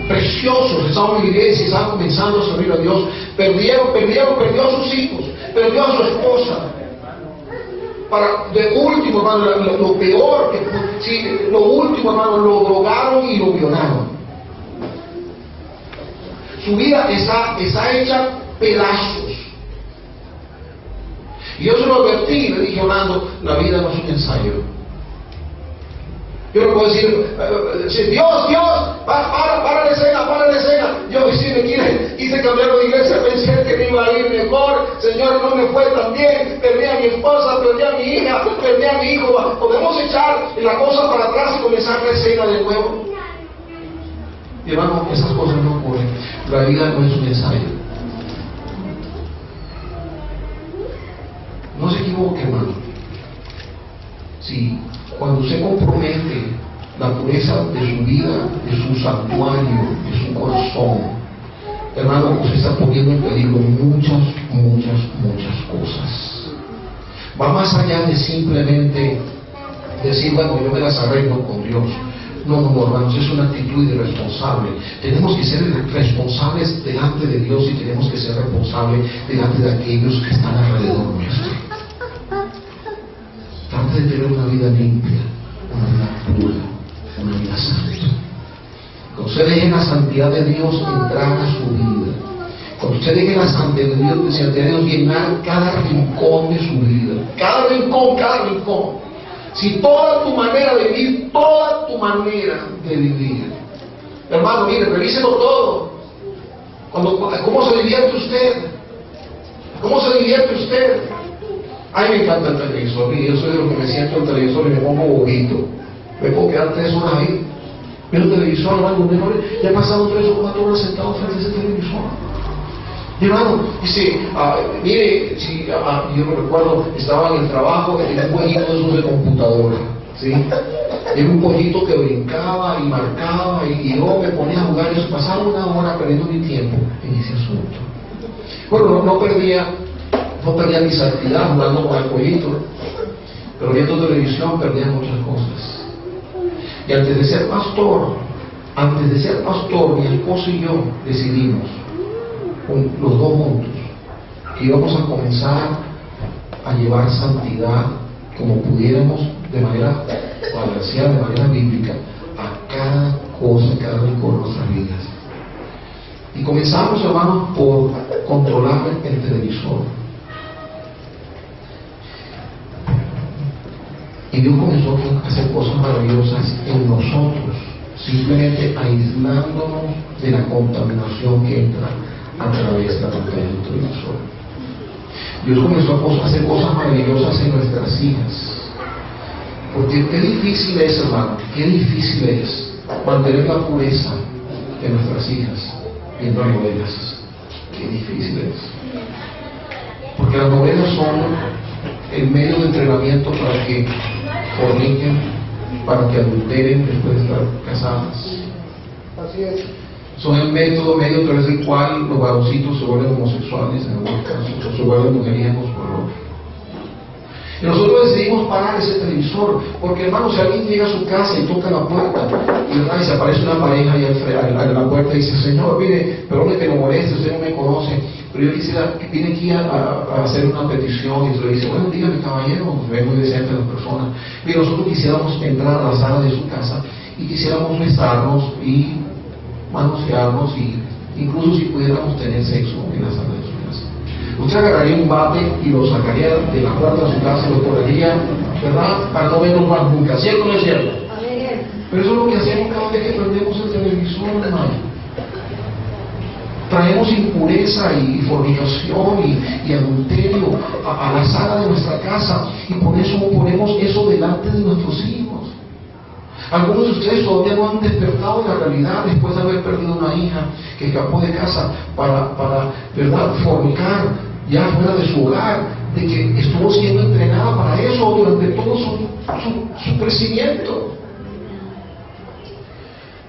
preciosos, estaban en la iglesia, estaban comenzando a servir a Dios. Perdió a sus hijos, perdió a su esposa. De último, hermano, lo peor que sí, lo último, hermano, lo drogaron y lo violaron. Su vida está hecha pedazos. Y yo se lo advertí, le dije, Orlando, la vida no es un ensayo. Yo no puedo decir, Dios, para la escena. Yo, si me quise cambiar de iglesia, pensé que me iba a ir mejor. Señor, no me fue tan bien. Perdí a mi esposa, perdí a mi hija, perdí a mi hijo. Podemos echar la cosa para atrás y comenzar la escena de nuevo. Y hermano, esas cosas no ocurren. La vida no es un ensayo. No se equivoque, hermano. Si cuando usted compromete la pureza de su vida, de su santuario, de su corazón, hermano, usted está poniendo en peligro muchas cosas. Va más allá de simplemente decir, bueno, yo me las arreglo con Dios. No, hermanos, es una actitud irresponsable. Tenemos que ser responsables delante de Dios y tenemos que ser responsables delante de aquellos que están alrededor nuestro. Trate de tener una vida limpia, una vida pura, una vida santa. Cuando usted deje la santidad de Dios entrar a su vida, cuando usted deje la santidad de Dios llenar cada rincón de su vida, cada rincón. Si toda tu manera de vivir, hermano, mire, revíselo todo. ¿Cómo se divierte usted? Ay, me encanta el televisor, y yo soy de lo que me siento en el televisor y me pongo bonito. Me puedo quedar 3 horas ahí. Miro el televisor, hermano, ya he pasado 3 o 4 horas sentado frente a ese televisor. Y hermano, dice, mire, yo me recuerdo, estaba en el trabajo, en un jueguito de esos de computadora, ¿sí? Era un pollito que brincaba y marcaba, y yo me ponía a jugar, y eso pasaba 1 hora perdiendo mi tiempo en ese asunto. Bueno, no perdía mi santidad jugando con el pollito, pero viendo televisión perdía muchas cosas. Y antes de ser pastor, mi esposo y yo decidimos, los dos juntos, que íbamos a comenzar a llevar santidad como pudiéramos, de manera balanceada, de manera bíblica, a cada cosa, cada rincón de nuestras vidas. Y comenzamos, hermanos, por controlar el televisor. Y Dios comenzó a hacer cosas maravillosas en nosotros, simplemente aislándonos de la contaminación que entra a través de la pantalla del televisor. Dios comenzó a hacer cosas maravillosas en nuestras hijas. Porque qué difícil es, hermano, qué difícil es mantener la pureza de nuestras hijas viendo novelas. Qué difícil es. Porque las novelas son el medio de entrenamiento para que forniquen, para que adulteren después de estar casadas. Así es. Son el medio a través del cual los varoncitos se vuelven homosexuales, en algunos casos, o se vuelven mujeriegos por el otro. Y nosotros decidimos parar ese televisor, porque hermano, si alguien llega a su casa y toca la puerta, y se aparece una pareja ahí en la puerta y dice, Señor, mire, perdone que lo moleste, usted no me conoce, pero yo quisiera, que viene aquí a hacer una petición, y usted le dice, bueno, dígame caballero, ve muy decente la persona, y nosotros quisiéramos entrar a la sala de su casa, y quisiéramos besarnos, y manosearnos, y incluso si pudiéramos tener sexo en la sala de su casa. Usted agarraría un bate y lo sacaría de la puerta de su casa, lo correría, ¿verdad? Para no verlo más nunca, ¿cierto o no es cierto? Pero eso es lo que hacemos cada vez que prendemos el televisor, hermano. Traemos impureza y fornicación y adulterio a la sala de nuestra casa, y por eso ponemos eso delante de nuestros hijos. Algunos de ustedes todavía no han despertado de la realidad después de haber perdido una hija que escapó de casa para ¿verdad?, fornicar ya fuera de su hogar, de que estuvo siendo entrenada para eso durante todo su crecimiento.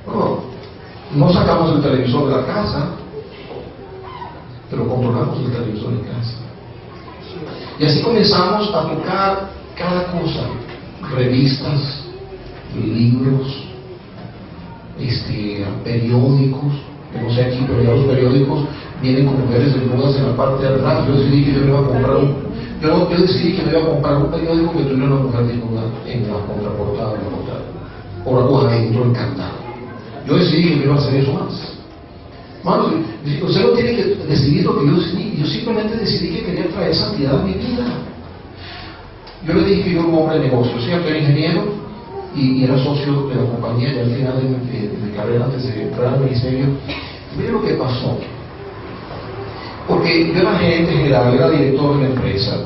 Bueno, no sacamos el televisor de la casa, pero controlamos el televisor en casa. Y así comenzamos a tocar cada cosa, revistas, libros, periódicos, que no sé aquí, pero ya los periódicos vienen con mujeres desnudas en la parte de atrás. Yo decidí que yo me iba a comprar un periódico que tuviera una mujer desnuda en la contraportada de la portada, o una mujer adentro encantada. Yo decidí que me iba a hacer eso más. Hermanos, usted no tiene que decidir lo que yo decidí. Yo simplemente decidí que quería traer santidad a mi vida. Yo le dije que yo era un hombre de negocios, yo era ingeniero y era socio de la compañía ya al final de mi carrera, antes de entrar al ministerio. Mire lo que pasó. Porque yo era gerente general, era director de la empresa.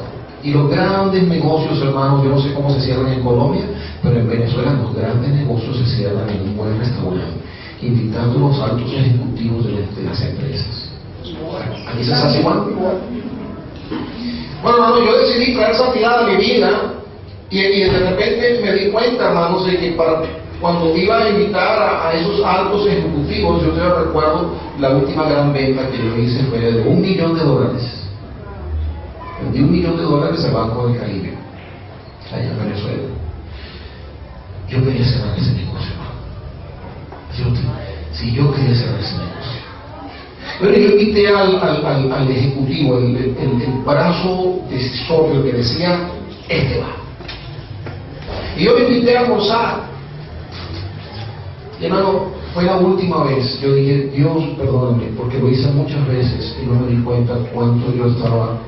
Y los grandes negocios, hermanos, yo no sé cómo se cierran en Colombia, pero en Venezuela los grandes negocios se cierran en un buen restaurante, invitando a los altos ejecutivos de las empresas. Aquí se hace igual. Bueno, hermano, yo decidí traer santidad a mi vida y de repente me di cuenta, hermanos, de que cuando iba a invitar a esos altos ejecutivos, yo todavía recuerdo la última gran venta que yo hice fue de $1 millón. Vendí $1 millón al Banco del Caribe, allá en Venezuela. Yo quería cerrar ese negocio, hermano. Yo quería cerrar ese negocio. Bueno, yo invité al ejecutivo, el brazo decisorio que decía, va. Y yo me invité a almorzar. Y hermano, fue la última vez. Yo dije, Dios, perdóname, porque lo hice muchas veces y no me di cuenta cuánto yo estaba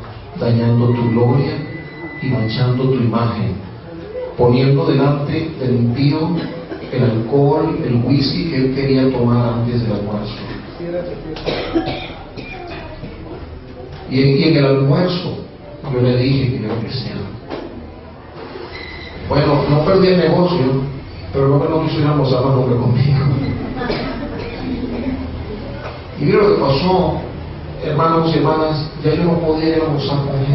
dañando tu gloria y manchando tu imagen, poniendo delante del impío el alcohol, el whisky que él quería tomar antes del almuerzo. Y en el almuerzo yo le dije que yo era cristiano. Bueno, no perdí el negocio, pero no quisiera almorzar más nunca conmigo. Y mira lo que pasó, hermanos y hermanas, ya yo no podía ir a almorzar con gente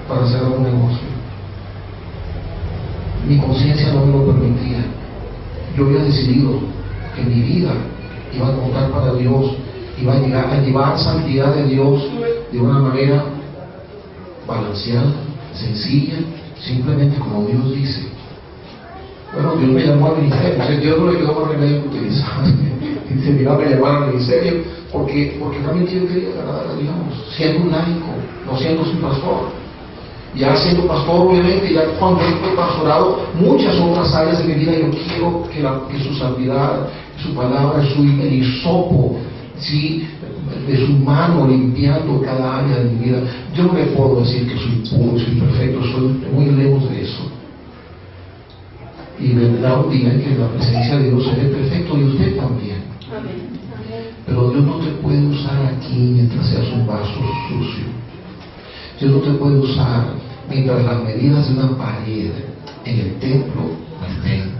para hacer algún negocio. Mi conciencia no me lo permitía. Yo había decidido que mi vida iba a contar para Dios, iba a llevar santidad de Dios de una manera balanceada, sencilla, simplemente como Dios dice. Bueno, Dios me llamó al ministerio, o sea, Dios no le quedó más remedio que utilizar. Dice, mira, me llamaron al ministerio, porque realmente yo quería agradar a Dios, siendo un laico, no siendo su pastor. Ya siendo pastor, obviamente, ya cuando he pastorado muchas otras áreas de mi vida, yo quiero que su santidad, su palabra, el hisopo, ¿sí?, de su mano limpiando cada área de mi vida. Yo no le puedo decir que soy puro, soy perfecto, soy muy lejos de eso. Y vendrá un día en que la presencia de Dios será perfecto y usted también. Amén. Pero Dios no te puede usar aquí mientras seas un vaso sucio. Dios no te puede usar mientras las medidas de una pared en el templo estén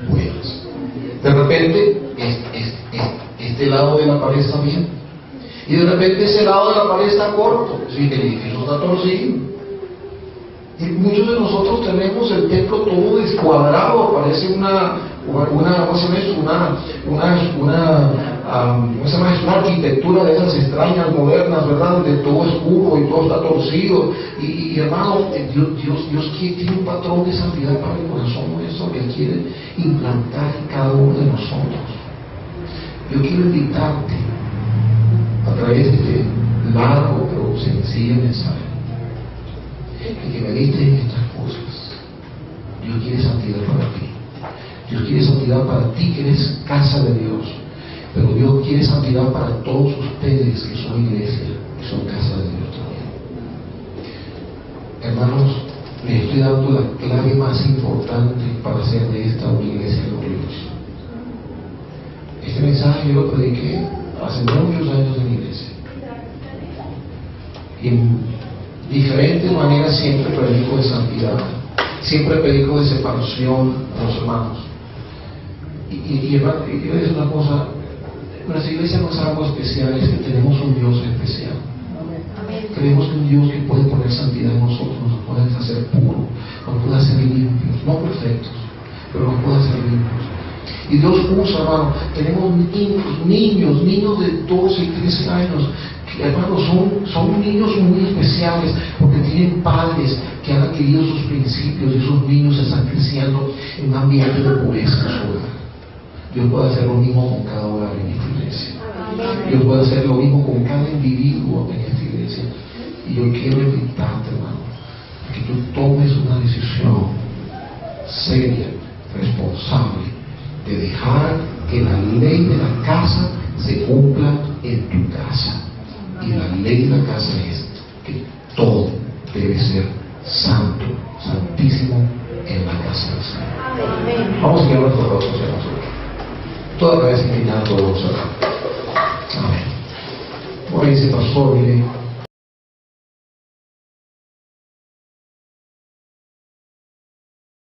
buenas. De repente, este lado de la pared está bien, y de repente ese lado de la pared está corto, sí, el edificio está torcido. Y muchos de nosotros tenemos el templo todo descuadrado, parece una arquitectura de esas extrañas modernas, ¿verdad? Donde todo es curvo y todo está torcido. Y hermano, Dios tiene un patrón de santidad para el corazón nuestro que Él quiere implantar en cada uno de nosotros. Yo quiero invitarte a través de este largo pero sencillo mensaje que medites en estas cosas. Dios quiere santidad para ti. Dios quiere santidad para ti que eres casa de Dios, pero Dios quiere santidad para todos ustedes que son iglesia, que son casa de Dios también. Hermanos, les estoy dando la clave más importante para hacer de esta una iglesia gloriosa. Este mensaje yo lo prediqué hace muchos años en la iglesia. Y en diferentes maneras siempre predico de santidad, siempre predico de separación a los hermanos. Y hermano, quiero decir una cosa, nuestra iglesia no es algo especial, es que tenemos un Dios especial. creemos que un Dios que puede poner santidad en nosotros, nos puede hacer puros, nos puede hacer limpios, no perfectos, pero nos puede hacer limpios. Y Dios usa, hermano, tenemos niños de 12 y 13 años, que, hermano, son niños muy especiales, porque tienen padres que han adquirido sus principios, y esos niños están creciendo en un ambiente de pureza en su hogar. Dios puede hacer lo mismo con cada hogar en esta iglesia. Dios puede hacer lo mismo con cada individuo en esta iglesia. Y yo quiero invitarte, hermano, a que tú tomes una decisión seria, responsable, de dejar que la ley de la casa se cumpla en tu casa. Y la ley de la casa es que todo debe ser santo, santísimo en la casa del Señor. Vamos a seguir nuestros rostros hacia nosotros. Toda vez inclinando los ojos. Amén. Por ahí dice, pastor, mire,